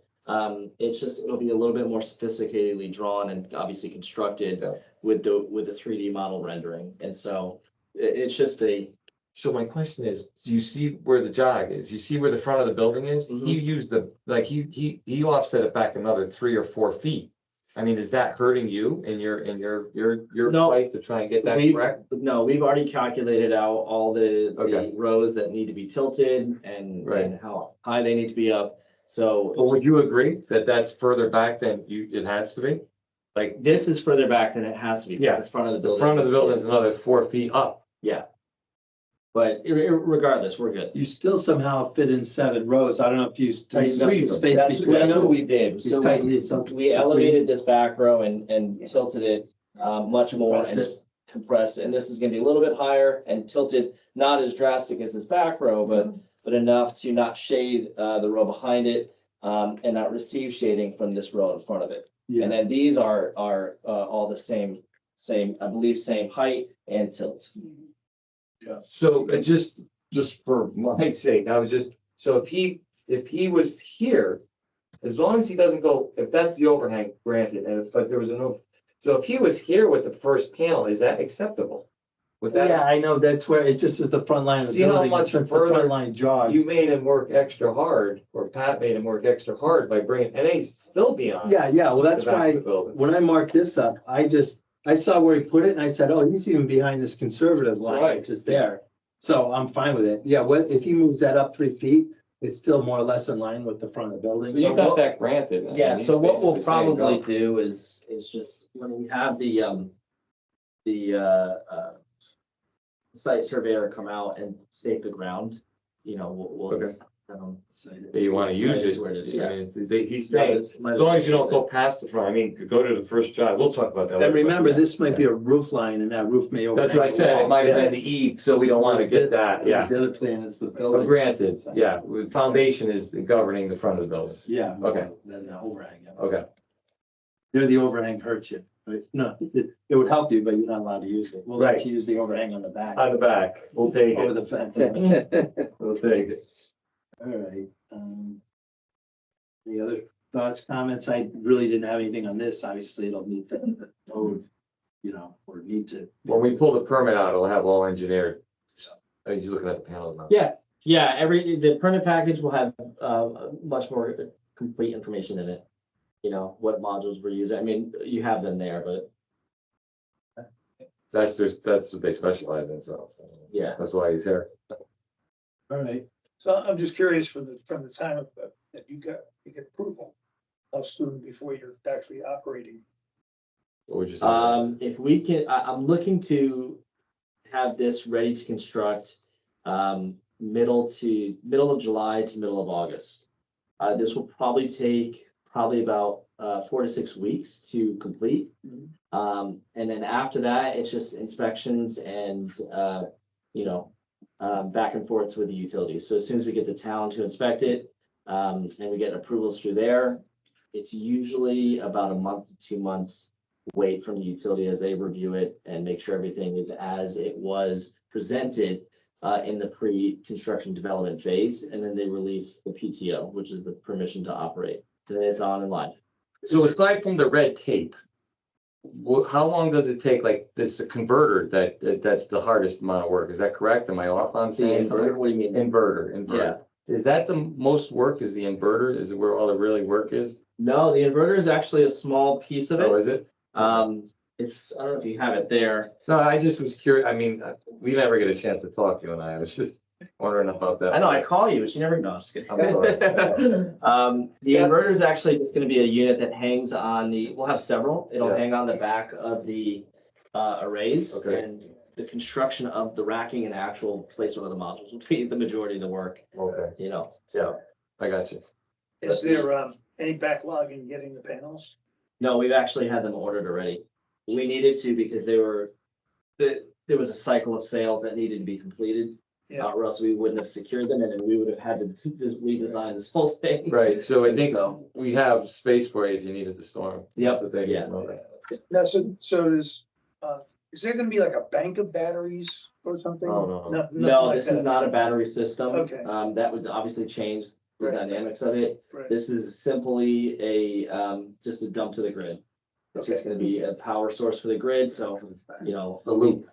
It'll be a little bit more sophisticatedly drawn and obviously constructed Yeah. with the 3D model rendering, and so it's just So my question is, do you see where the jog is? You see where the front of the building is? He Mhm. used he offset it back another 3 or 4 feet. I mean, is that hurting you in your No. fight to try and get that We- correct? No, we've already calculated out all the Okay. rows that need to be tilted and Right. how high they need to be up. So But would you agree that that's further back than it has to be? Like, this is further back than it has to be. 'Cause Yeah, The front of the the building. front of the building is another 4 feet up. Yeah. But regardless, we're good. You still somehow fit in 7 rows. I don't know if you tightened up the squeezed them. space That's between what them. we did. You So tightened these up we elevated this back row and tilted it much more Compressed and it. just compressed. And this is gonna be a little bit higher and tilted, not as drastic as this back row, but enough to not shade the row behind it and not receive shading from this row in front of it. Yeah. And then these are all the same, I believe, same height and tilt. So just for my sake, so if he was here, as long as he doesn't go, if that's the overhang, granted, but there was so if he was here with the first panel, is that acceptable? With Yeah, that, I know, that's where it just is the front line of the See how building, much since the front further line jogs. you made him work extra hard, or Pat made him work extra hard by bringing, and he's still beyond. Yeah, well, that's the back of why, the building. when I marked this up, I saw where he put it and I said, oh, he's even behind this conservative line, Right. which is there. So I'm fine with it. Yeah, if he moves that up 3 feet, it's still more or less in line with the front of the building. So you So got that granted. I Yeah, mean, he's so what we'll basically saying probably go. do is just when we have the site surveyor come out and stake the ground, you know, we'll Okay. just. You wanna use it, Where it is, I yeah. mean, he's saying, as long as you don't go past the front, I mean, go to the first job, we'll talk about that. And later. remember, this might be a roof line and that roof may overhang. That's what I said, it might have been the eave, so we don't wanna get that, yeah. The other plan is the But building. granted, yeah, foundation is governing the front of the building, Yeah. Okay. Then the overhang. Yeah. okay. There, the overhang hurts you, right? No, it would help you, but you're not allowed to use it. We'll let Right. you use the overhang on the back. On the back, we'll take Over it, the fence. we'll take it. All right. Any other thoughts, comments? I really didn't have anything on this. Obviously, it'll meet the code, you know, or need to. When we pull the permit out, it'll have all engineered. Oh, he's looking at the panel now. Yeah, the printed package will have, much more complete information in it. You know, what modules we're using. I mean, you have them there, but That's what they specialize in, so. yeah. That's why he's here. All right. So I'm just curious from the time of, that you get approval, how soon before you're actually operating? What would you say? If we can, I'm looking to have this ready to construct, middle of July to middle of August. This will probably take about 4 to 6 weeks to complete. And then after that, it's just inspections and, you know, back and forths with the utilities. So as soon as we get the town to inspect it, and we get approvals through there, it's usually about a month to 2 months wait from the utility as they review it and make sure everything is as it was presented in the pre-construction development phase, and then they release the PTO, which is the permission to operate. And then it's on and live. So aside from the red tape, how long does it take, like, this converter that's the hardest amount of work? Is that correct? Am I off on The saying? inverter, what do you mean? Inverter. Yeah. Is that the most work, is the inverter? Is it where all the really work is? No, the inverter is actually a small piece of Oh, it. is it? It's, I don't know if you have it there. No, I just was curious. I mean, we never get a chance to talk, you and I was just wondering about that. I know, I call you, but you never know. I'm just kidding. I'm sorry. The inverter is actually just gonna be a unit that hangs on we'll have several. It'll Yeah. hang on the back of the arrays. Okay. And the construction of the racking and actual placement of the modules will be the majority of the work, Okay, you know, so. I got you. Is there, any backlog in getting the panels? No, we've actually had them ordered already. We needed to because there was a cycle of sales that needed to be completed. Yeah. Or else we wouldn't have secured them and then we would have had to just redesign this whole thing. Right, so I think So, we have space for you if you needed to store them. Yep, That's the thing. yeah. Okay. Now, so is there gonna be like a bank of batteries or something? Oh, no. Nothing no, like this is that. not a battery system. Okay. That would obviously change the Right. dynamics of it. Right. This is simply just a dump to the grid. It's just Okay. gonna be a power source for the grid, so, you know. The loop.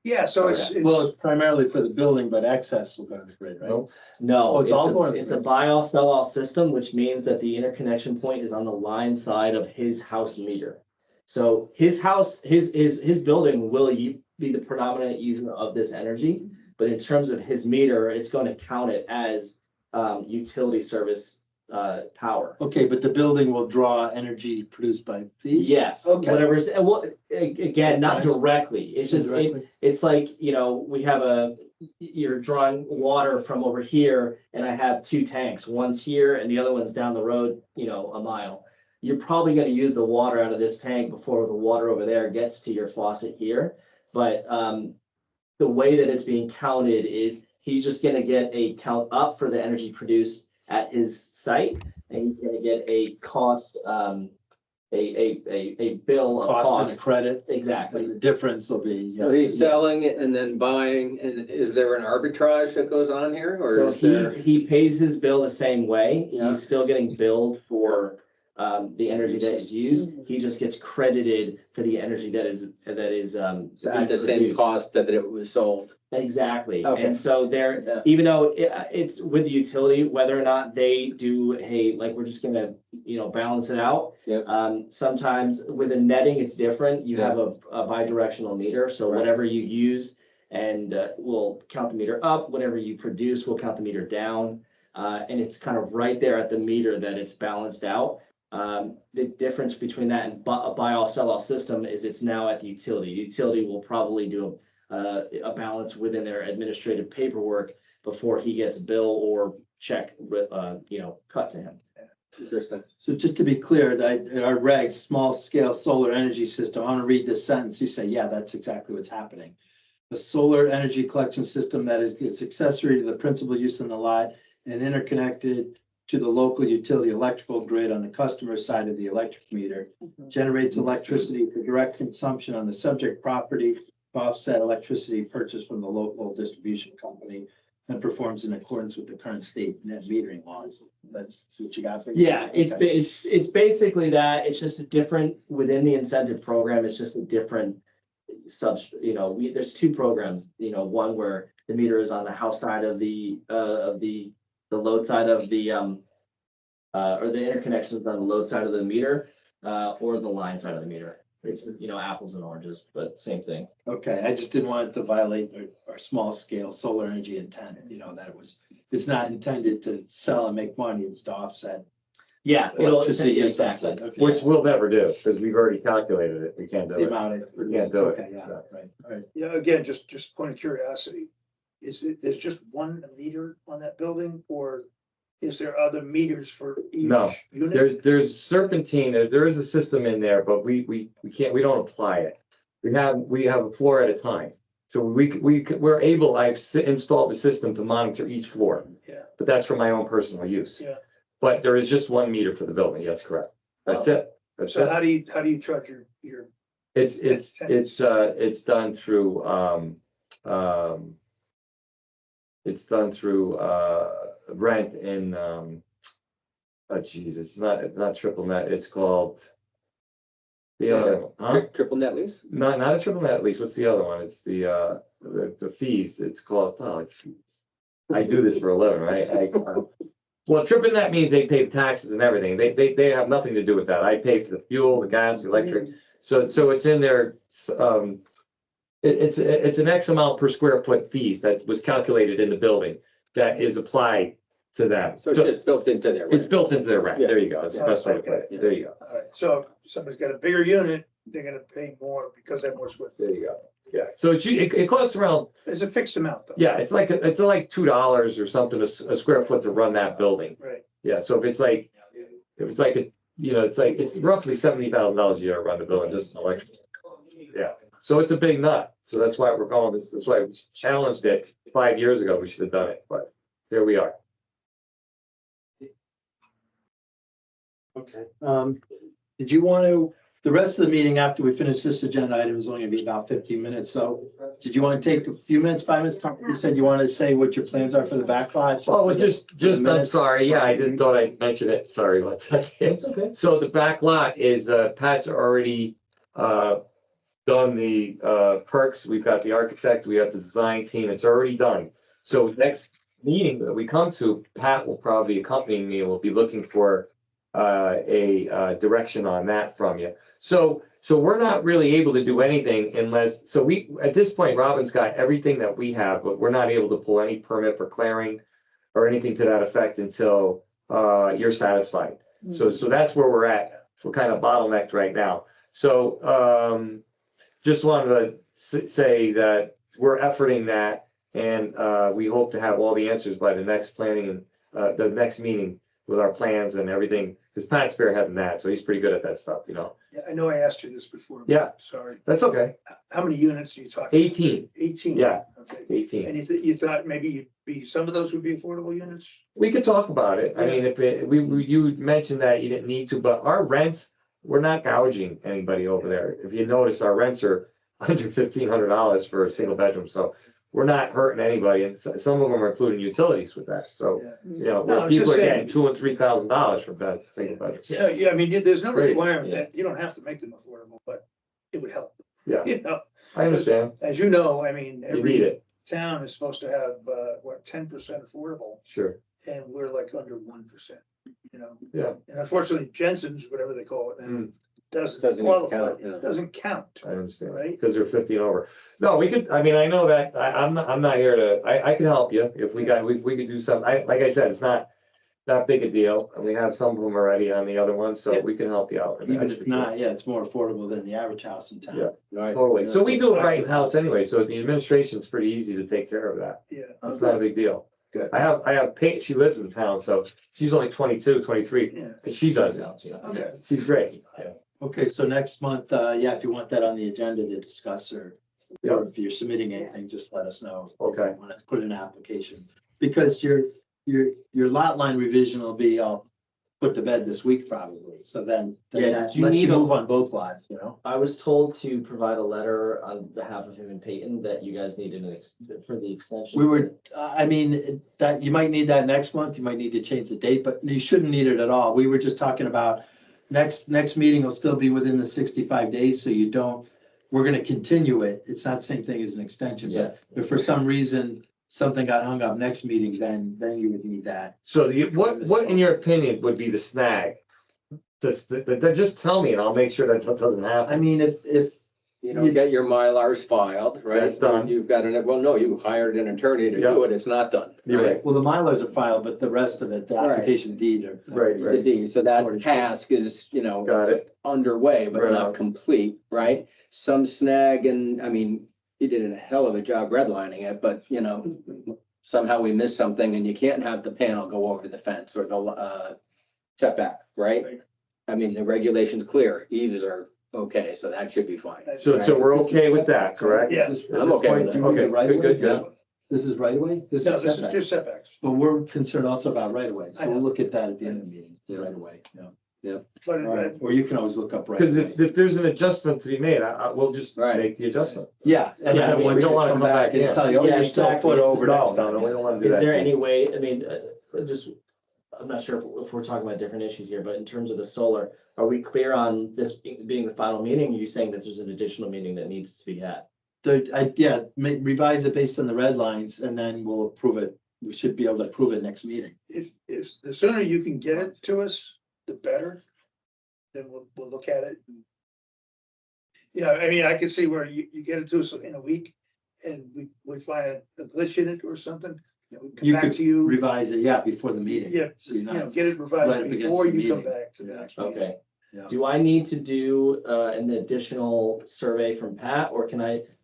Yeah, so it's, Well, it's primarily for the building, but excess will go to the grid, right? Nope. No, Oh, it's all a- going to the It's a grid. buy all, sell all system, which means that the interconnection point is on the line side of his house meter. So his house, his building will be the predominant user of this energy. But in terms of his meter, it's going to count it as utility service power. Okay, but the building will draw energy produced by these? Yes, Okay. whatever's, again, not Times. directly. It's just, Indirectly? it's like, you know, you're drawing water from over here and I have 2 tanks. One's here and the other one's down the road, you know, a mile. You're probably gonna use the water out of this tank before the water over there gets to your faucet here. But the way that it's being counted is he's just gonna get a count up for the energy produced at his site. And he's gonna get a cost, a bill of Cost and a cost. credit, Exactly. and the difference will be. So he's selling it and then buying, and is there an arbitrage that goes on here, or So is there? he pays his bill the same way. Yeah. He's still getting billed for the energy that is used, he just gets credited for the energy that is At being the same produced. cost that it was sold. Exactly, Okay. and so there, Yeah. even though it's with the utility, whether or not they do, hey, like, we're just gonna, balance it out. Yep. Sometimes with the netting, it's different, you have a bi-directional meter, so Right. whatever you use. And we'll count the meter up, whatever you produce, we'll count the meter down. And it's kind of right there at the meter that it's balanced out. The difference between that and a buy all sell all system is it's now at the utility. Utility will probably do a balance within their administrative paperwork before he gets a bill or check, cut to him. Interesting. So just to be clear, that in our regs, small scale solar energy system, I want to read this sentence. You say, yeah, that's exactly what's happening. The solar energy collection system that is its accessory to the principal use in the lot and interconnected to the local utility electrical grid on the customer side of the electric meter, generates electricity for direct consumption on the subject property, to offset electricity purchased from the local distribution company, and performs in accordance with the current state net metering laws. That's what you got. Yeah, Okay. it's basically that, it's just a different, within the incentive program, it's just a different there's two programs, one where the meter is on the house side of the load side of the, or the interconnection is on the load side of the meter, or the line side of the meter. It's, apples and oranges, but same thing. Okay, I just didn't want it to violate our small scale solar energy intent, that it's not intended to sell and make money, it's to offset Yeah, electricity use. exactly. Okay. Which we'll never do, because we've already calculated it. We can't do The it. amount of. We can't do it. Okay, yeah, right, all right. Yeah, again, just point of curiosity, there's just one meter on that building, or is there other meters for each No, unit? There's serpentine, there is a system in there, but we can't, we don't apply it. We have a floor at a time. So we're able, installed the system to monitor each floor. Yeah. But that's for my own personal use. Yeah. But there is just one meter for the building, that's correct. That's it. That's So it. how do you charge your, It's done through, it's done through, rent in, oh geez, it's not triple net, it's called. The other, one, huh? Triple net lease? Not a triple net lease, what's the other one? It's the fees, it's called, oh jeez. I do this for a living, right? Well, triple net means they pay the taxes and everything. They have nothing to do with that. I pay for the fuel, the gas, the electric. So it's in there, it's an X amount per square foot fees that was calculated in the building that is applied to them. So it's just built into there. It's built into their rent. There you go. That's the best way to put it. Okay. There you go. all right, so if somebody's got a bigger unit, they're gonna pay more because they have more square feet. There you go. Yeah. So it costs around, It's a fixed amount though. yeah, it's like $2 or something a square foot to run that building. Right, Yeah. So if it's like it's roughly $70,000 a year to run the building, just an electric. Yeah. So it's a big nut. So that's why we're going this. That's why we challenged it 5 years ago. We should have done it, but here we are. Okay, did you want to, the rest of the meeting after we finish this agenda item is only gonna be about 15 minutes, so did you want to take a few minutes, 5 minutes, talk? You said you wanted to say what your plans are for the back lot? Oh, well, just, I'm minutes. sorry. Yeah, I didn't thought I'd mention it. Sorry about that. Okay. So the back lot is, Pat's already, done the, perks. We've got the architect, we have the design team. It's already done. So next meeting that we come to, Pat will probably accompany me and we'll be looking for, a direction on that from you. So we're not really able to do anything unless, so at this point, Robin's got everything that we have, but we're not able to pull any permit for clearing or anything to that effect until, you're satisfied. So that's where we're at. We're kind of bottlenecked right now. So, just wanted to say that we're efforting that and, we hope to have all the answers by the next planning and, the next meeting with our plans and everything. Because Pat's spearheading that, so he's pretty good at that stuff, yeah, I know I asked you this before. but Yeah. Sorry, That's okay. how many units are you talking? 18, 18? Yeah. Okay, 18. and you thought maybe some of those would be affordable units? We could talk about it. I mean, you mentioned that you didn't need to, but our rents, we're not gouging anybody over there. If you notice, our rents are under $1,500 for a single bedroom, so we're not hurting anybody, and some of them are including utilities with that, so, Yeah. you know, No, where I'm just people are saying- getting $2,000 and $3,000 for that single bedroom. Yeah, yeah, I mean, there's no Great. requirement Yeah. that, you don't have to make them affordable, but it would help. Yeah, You know, I understand, as you know, I mean, you need every it, town is supposed to have, 10% affordable, sure, and we're like under 1%, you know? yeah, And unfortunately, Jensen's, whatever they call it now, Mm. doesn't Doesn't even qualify, count, yeah. doesn't count. I understand, Right. because they're 50 and over. No, we could, I mean, I know that, I'm not here to, I can help you, if we could do something, like I said, it's not big a deal, and we have some of them already on the other ones, so Yeah. we can help you out. with that. Even if not, yeah, it's more affordable than the average house in town. Yeah. Right. Totally, so we do it right in house anyway, so the administration's pretty easy to take care of that. Yeah. It's not a big deal. Good. I have Paige, she lives in town, so she's only 22, 23, Yeah. and she does it. Okay. She's great. Okay, so next month, yeah, if you want that on the agenda to discuss or if you're submitting anything, just let us know. Okay. You wanna put an application, because your lot line revision will be all put to bed this week probably, so then Yeah, that did you lets you need a- move on both lots, you know? I was told to provide a letter on behalf of him and Peyton that you guys needed for the extension. We were, I mean, that, you might need that next month, you might need to change the date, but you shouldn't need it at all. We were just talking about next meeting will still be within the 65 days, so you don't, we're gonna continue it. It's not the same thing as an extension, Yeah. but if for some reason something got hung up next meeting, then you would need that. So what in your opinion would be the snag? Just tell me and I'll make sure that doesn't I happen. mean, if, You don't get your Mylars filed, right? That's done. You've got well, no, you hired an attorney to Yeah. do it, it's not done. You're right. well, the Mylars are filed, but the rest of it, the Right. application deed or. Right, right. The deed, so that task is, Got it. underway, but Right. not complete, right? Some snag, and I mean, you did a hell of a job redlining it, but somehow we missed something and you can't have the panel go over the fence or the setback, right? Right. I mean, the regulation's clear, eaves are okay, so that should be fine. So we're okay with that, correct? Yeah. I'm okay with that. Okay, Right good, away? good, good. This is right away? No, this is setback. just setbacks, But we're concerned also about right away, I so know. we'll look at that at the end of the meeting, right away, yeah. but All right, or you can always look up right Because away. if there's an adjustment to be made, we'll just Right. make the adjustment. Yeah, and Yeah, I then mean, once we you don't wanna come come back back and in. tell you, oh, Yeah, you're still a foot exactly. over next No, time. no, we don't wanna do Is that. there any way, I mean, just, I'm not sure if we're talking about different issues here, but in terms of the solar, are we clear on this being the final meeting? Are you saying that there's an additional meeting that needs to be had? Revise it based on the red lines and then we'll approve it. We should be able to approve it next meeting. if the sooner you can get it to us, the better. Then we'll look at it. Yeah, I mean, I could see where you get it to us in a week and we find a glitch in it or something, then we You come back could to you. Revise it, yeah, before the meeting. Yeah, So you're not. get it right revised up against before the you come meeting. back to the Yeah. next meeting. Okay. Yeah. Do I need to do an additional survey from Pat, or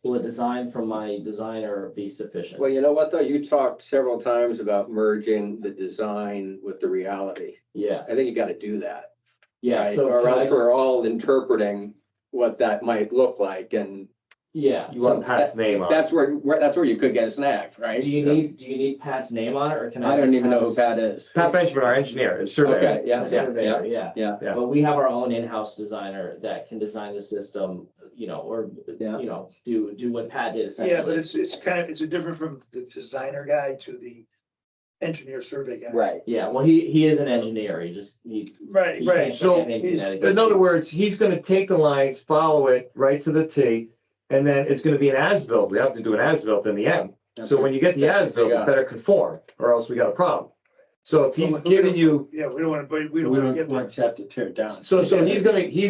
will a design from my designer be sufficient? Well, you know what, though, you talked several times about merging the design with the reality. Yeah, I think you gotta do that. yeah, right? so. Or can I else just- we're all interpreting what that might look like, and Yeah, You want so Pat's name on it. that's where you could get snagged, right? do you need Pat's name on it, or can I? I don't just even know have who Pat is. Pat Benjamin, our engineer, is surveyor. Okay, a yeah, surveyor, yeah. yeah. Yeah. But we have our own in-house designer that can design the system, or, Yeah. do what Pat did Yeah, but essentially. it's a different from the designer guy to the engineer survey guy. Right. Yeah, well, he is an engineer, he. Right, he right. can't So, put anything he's- that it In other words, he's gonna take the lines, follow it right to the T, and then it's gonna be an as-built. We have to do an as-built in the end. So when you get the as-built, it better conform, or else we got a problem. So if he's giving you, Yeah, we don't wanna, but we We don't wanna don't get there. want you to have to tear it down. so he's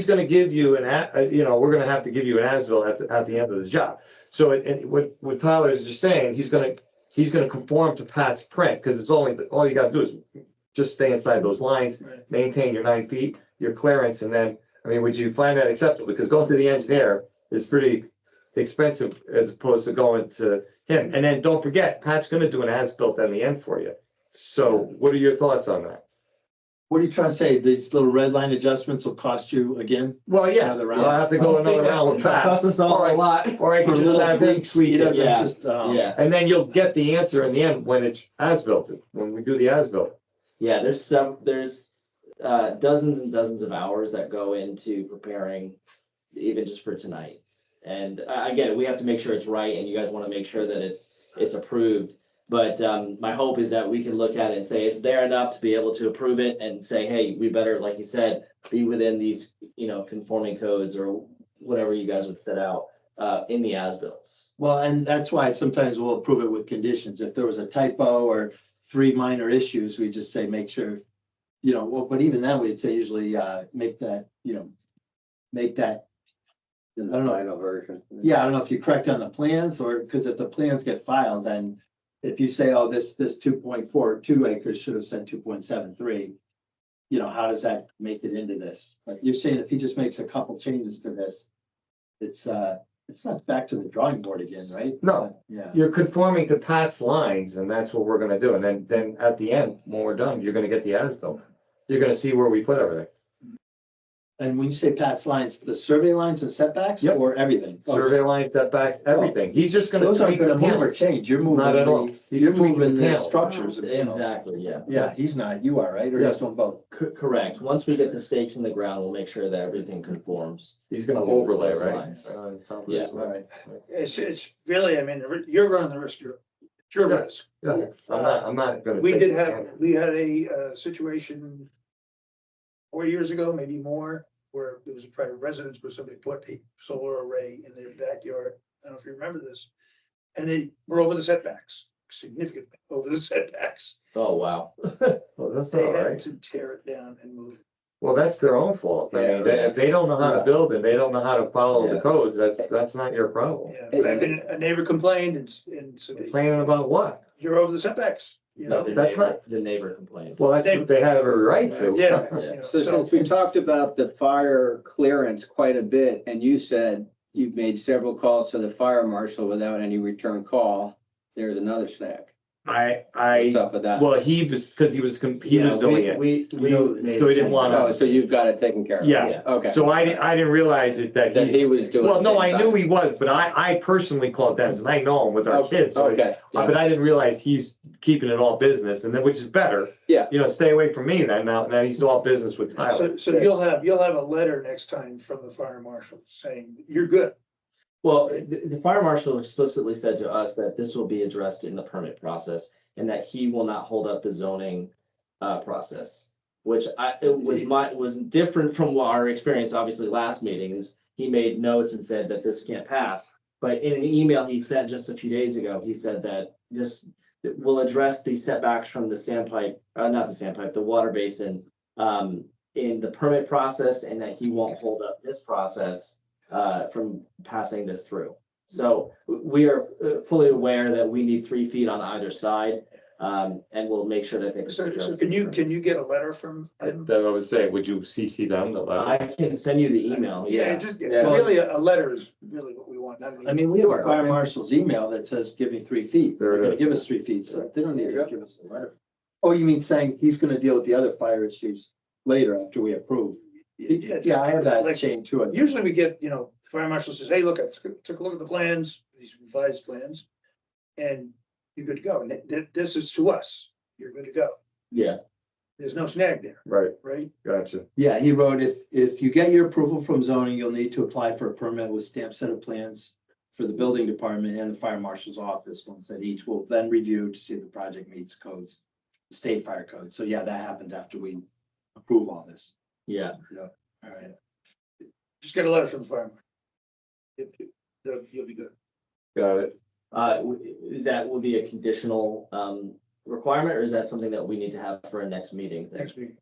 gonna give you we're gonna have to give you an as-built at the end of the job. So what Tyler is just saying, he's gonna conform to Pat's print, because it's all you gotta do is just stay inside those lines, Right. maintain your 9 feet, your clearance, and then, I mean, would you find that acceptable? Because going to the engineer is pretty expensive as opposed to going to him. And then don't forget, Pat's gonna do an as-built in the end for you. So what are your thoughts on that? What are you trying to say? These little red line adjustments will cost you again? Well, yeah, Another round. I'll have to go another round with Pat. Costs us all a lot. Or I For can just little have him tweaks, tweak he it. doesn't Yeah. just, Yeah, And then you'll get the answer in the end when it's as-built, when we do the as-built. yeah, there's dozens and dozens of hours that go into preparing even just for tonight. And I get it, we have to make sure it's right, and you guys wanna make sure that it's it's approved. But my hope is that we can look at it and say it's there enough to be able to approve it and say, hey, we better, like you said, be within these, conforming codes or whatever you guys would set out in the as-bills. Well, and that's why sometimes we'll approve it with conditions. If there was a typo or 3 minor issues, we just say, make sure, well, but even then, we'd say usually, make that, make that, In I don't the know. final version. yeah, I don't know if you correct on the plans or, because if the plans get filed, then if you say, oh, this 2.42 acres should have said 2.73, how does that make it into this? But you're saying if he just makes a couple changes to this, it's not back to the drawing board again, right? No. Yeah. You're conforming to Pat's lines, and that's what we're gonna do. And then at the end, when we're done, you're gonna get the as-built. You're gonna see where we put everything. And when you say Pat's lines, the survey lines and setbacks Yep. or everything? Oh, Survey lines, setbacks, everything. He's just gonna those aren't tweak the gonna move or panels. change. You're moving, Not at all. He's you're tweaking moving the the panels. structures. and panels. Exactly, yeah. Yeah, he's not, you are, right? Or Yes. he's doing both? Correct. Once we get the stakes in the ground, we'll make sure that everything conforms. He's gonna overlay, Those right? lines. Yeah. All right. It's really, I mean, you're running the risk, it's your Yeah. risk. Yeah, I'm not gonna. We take did the have, chance. we had a situation 4 years ago, maybe more, where there was a private residence where somebody put a solar array in their backyard. I don't know if you remember this. And they were over the setbacks, significantly over the setbacks. Oh, wow. Well, that's They all had right. to tear it down and move it. Well, that's their own fault. I mean, Yeah. if they don't know how to build it, they don't know how to follow the Yeah. codes, that's not your problem. Yeah, but I mean, a neighbor complained and so Complaining about what? you're over the setbacks, you know? That's not- The neighbor complained. Well, that's what they have every right to. Yeah. Yeah. you know, So since we talked about the fire clearance quite a bit, and you said you've made several calls to the fire marshal without any return call, there's another snack. What's up with that? Well, he was doing it. We. So he didn't want Oh, so you've got it taken care of? Yeah. Okay. So I didn't realize it that That he he's, was doing. well, the no, same I knew time. he was, but I personally called Dennis, and I know him with our kids. so- Okay. yeah. But I didn't realize he's keeping it all business, and then, which is better. Yeah. Stay away from me then, now he's all business with Tyler. So you'll have a letter next time from the fire marshal saying, you're good. Well, the fire marshal explicitly said to us that this will be addressed in the permit process and that he will not hold up the zoning process. Which was different from what our experience, obviously, last meeting is he made notes and said that this can't pass. But in an email he sent just a few days ago, he said that this will address the setbacks from the the water basin in the permit process, and that he won't hold up this process from passing this through. So we are fully aware that we need 3 feet on either side, and we'll make sure that they. So can you get a letter from him? That I was saying, would you CC them the letter? I can send you the email, Yeah, yeah. just, Yeah. really, a letter is really what we want. not an I mean, we have a fire marshal's email that says, give me 3 feet. There it They're gonna is. give us 3 feet, so they don't need There you to go. give us a letter. Oh, you mean saying he's gonna deal with the other fire issues later after we approve? Yeah, I have that Like, chain too. I think. Usually we get, the fire marshal says, hey, look, I took a look at the plans, these revised plans. And you're good to go. And this is to us. You're good to go. Yeah, There's no snag there, Right, right? gotcha. Yeah, he wrote, if you get your approval from zoning, you'll need to apply for a permit with stamped set of plans for the building department and the fire marshal's office. One set each will then review to see if the project meets codes, the state fire code. So yeah, that happens after we approve all this. yeah. All right. Just get a letter from the fire marshal. You'll be good. Got it. Is that will be a conditional requirement, or is that something that we need to have for our next meeting? Next week.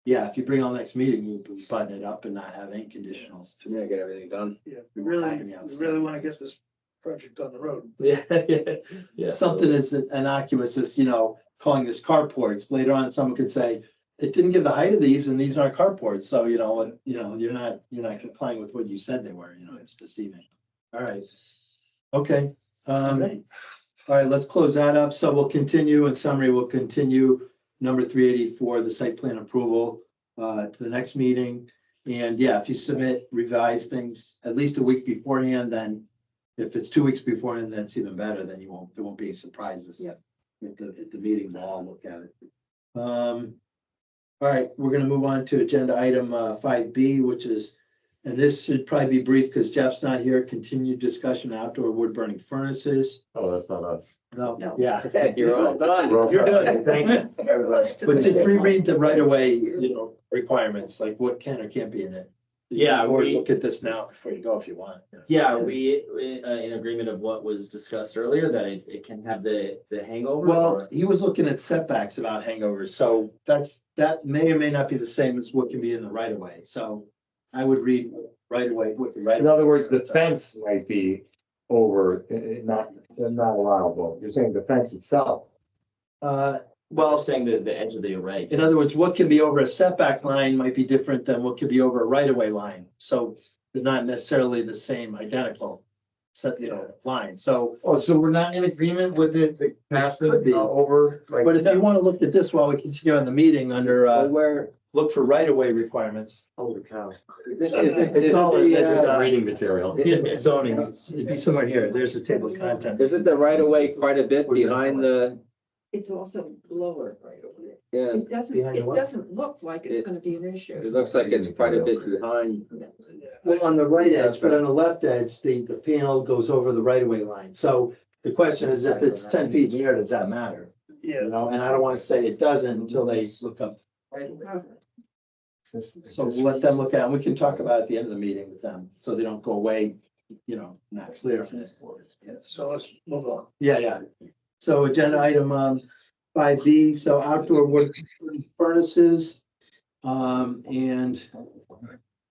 Yeah, if you bring on next meeting, you can button it up and not have any conditionals to Yeah, get everything done. Yeah, We we won't really, have any we outstanding really want to get items. this project on the road. Yeah, yeah. Something as innocuous as, calling this carports. Later on, someone could say, it didn't give the height of these and these aren't carports. So, you're not complying with what you said they were, it's deceiving. All right. Okay. All right, let's close that up. So we'll continue, in summary, we'll continue number 384, the site plan approval, to the next meeting. And yeah, if you submit revised things at least a week beforehand, then if it's 2 weeks beforehand, that's even better. Then there won't be any surprises. Yep. At the meeting, we'll all look at it. All right, we're gonna move on to agenda item 5B, which is And this should probably be brief because Jeff's not here. Continued discussion outdoor wood burning furnaces. Oh, that's not us. No, No. yeah. You're all done. We're all You're set. done. Thank you. But just reread the right of way, requirements, like what can or can't be in it. Yeah, Or we- look at this now before you go if you want. Yeah, we, in agreement of what was discussed earlier, that it can have the hangover. Well, or- he was looking at setbacks about hangovers, so that may or may not be the same as what can be in the right of way, so I would read right away with the right. In other words, the fence might be over, not allowable. You're saying the fence itself. Well, Saying the edge of the array. in other words, what can be over a setback line might be different than what could be over a right of way line, so they're not necessarily the same identical set, line, so. Oh, so we're not in agreement with it, past Could be. over? like- But if you want to look at this while we continue on the meeting under, Where, look for right of way requirements. Holy cow. It's all in this, Reading material. zoning, it'd be somewhere here, there's the table of contents. isn't the right of way quite a bit behind the, It's also lower right away. yeah, Behind the what? It doesn't look like it's It- gonna be an issue. it looks like it's quite a bit behind. Well, on the right edge, but on the left edge, the panel goes over the right of way line, so the question is if it's 10 feet in the air, does that matter? Yeah. And I don't want to say it doesn't until they look up. So we'll let them look at it, and we can talk about it at the end of the meeting with them, so they don't go away, not clear on this board. So let's move on. Yeah. So agenda item, 5B, so outdoor wood furnaces. And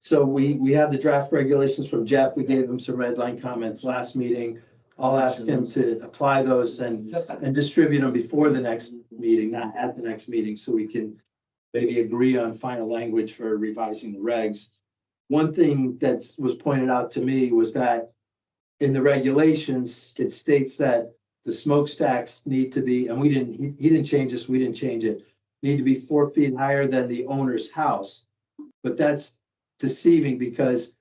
so we have the draft regulations from Jeff. We gave him some red line comments last meeting. I'll ask him to apply those and distribute them before the next meeting, not at the next meeting, so we can maybe agree on final language for revising the regs. One thing that was pointed out to me was that in the regulations, it states that the smokestacks need to be, and he didn't change this, we didn't change it, need to be 4 feet higher than the owner's house. But that's deceiving because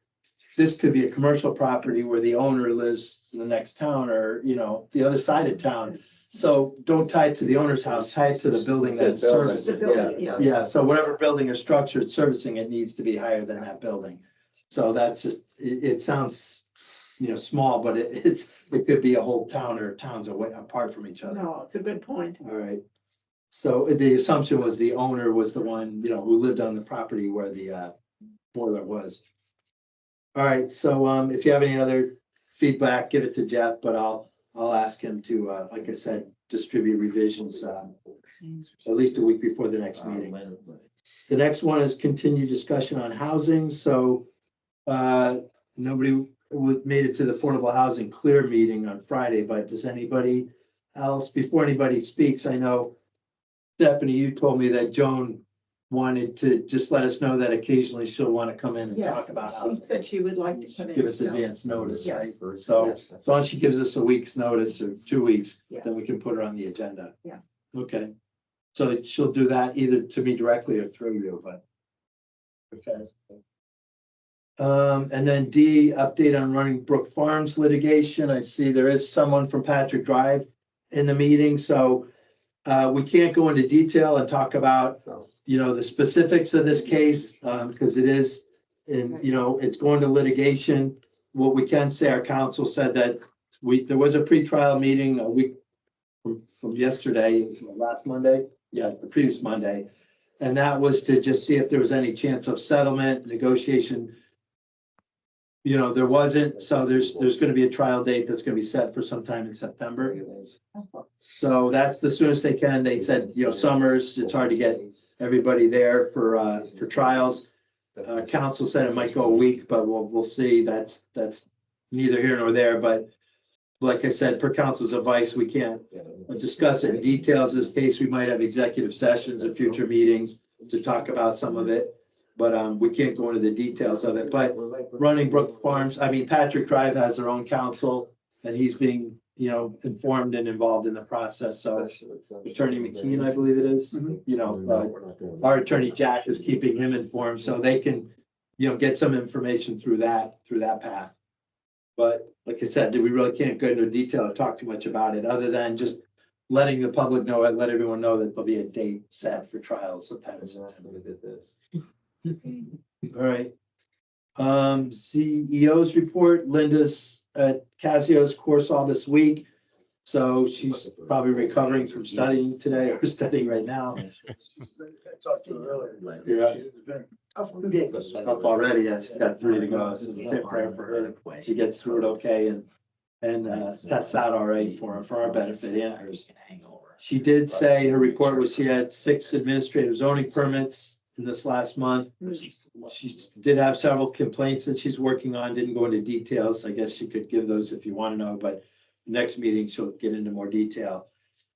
this could be a commercial property where the owner lives in the next town or, the other side of town. So don't tie it to the owner's house, tie it to the building that's The building. servicing. The building, yeah. Yeah, so whatever building or structure it's servicing, it needs to be higher than that building. So that's just, it sounds, small, but it could be a whole town or towns away apart from each other. No, it's a good point. All right. So the assumption was the owner was the one, who lived on the property where the boiler was. All right, so if you have any other feedback, give it to Jeff, but I'll ask him to, like I said, distribute revisions at least a week before the next meeting. The next one is continued discussion on housing. So nobody made it to the Affordable Housing Clear meeting on Friday, but does anybody else, before anybody speaks, I know Stephanie, you told me that Joan wanted to just let us know that occasionally she'll want to come in and Yes, talk about she housing. said she would like to come in. Give us so- advance notice, Yes. right? So as long as she gives us a week's notice or 2 weeks, Yeah. then we can put her on the agenda. Yeah. Okay. So she'll do that either to me directly or through you, but. Okay. And then D, update on Running Brook Farms litigation. I see there is someone from Patrick Drive in the meeting, so we can't go into detail and talk about, the specifics of this case, because it is, it's going to litigation. What we can say, our counsel said that there was a pretrial meeting a week from yesterday, last Monday, the previous Monday. And that was to just see if there was any chance of settlement, negotiation. There wasn't, so there's gonna be a trial date that's gonna be set for sometime in September. So that's the soonest they can. They said, summers, it's hard to get everybody there for trials. Council said it might go a week, but we'll see. That's neither here nor there, but like I said, per council's advice, we can't discuss it in details. This case, we might have executive sessions at future meetings to talk about some of it. But we can't go into the details of it. But Running Brook Farms, Patrick Drive has their own counsel and he's being, informed and involved in the process. So Attorney McKeon, I believe it is, our attorney Jack is keeping him informed so they can, get some information through that path. But like I said, we really can't go into detail or talk too much about it other than just letting the public know and let everyone know that there'll be a date set for trial sometime in September. All right. CEO's report, Linda's at Casio's course all this week. So she's probably recovering from studying today or studying right now. I talked to her earlier. Yeah. She's been Up already, yeah, she's got 3 to go. So it's a bit prayer for her. She gets through it okay and tests out all right for our benefit and hers. She did say her report was she had 6 administrative zoning permits in this last month. She did have several complaints that she's working on, didn't go into details. I guess you could give those if you want to know, but next meeting she'll get into more detail.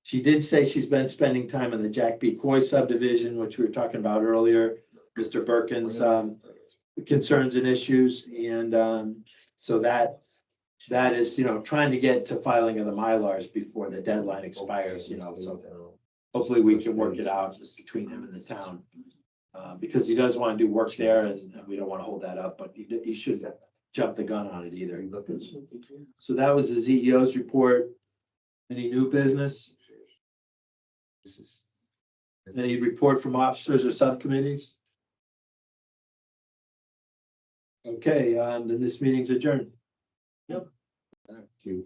She did say she's been spending time in the Jack B. Coy subdivision, which we were talking about earlier, Mr. Birkin's concerns and issues. And so that is, trying to get to filing of the Mylars before the deadline expires, so hopefully we can work it out just between him and the town. Because he does want to do work there and we don't want to hold that up, but he shouldn't jump the gun on it either. So that was the CEO's report. Any new business? Any report from officers or subcommittees? Okay, then this meeting's adjourned. Thank you.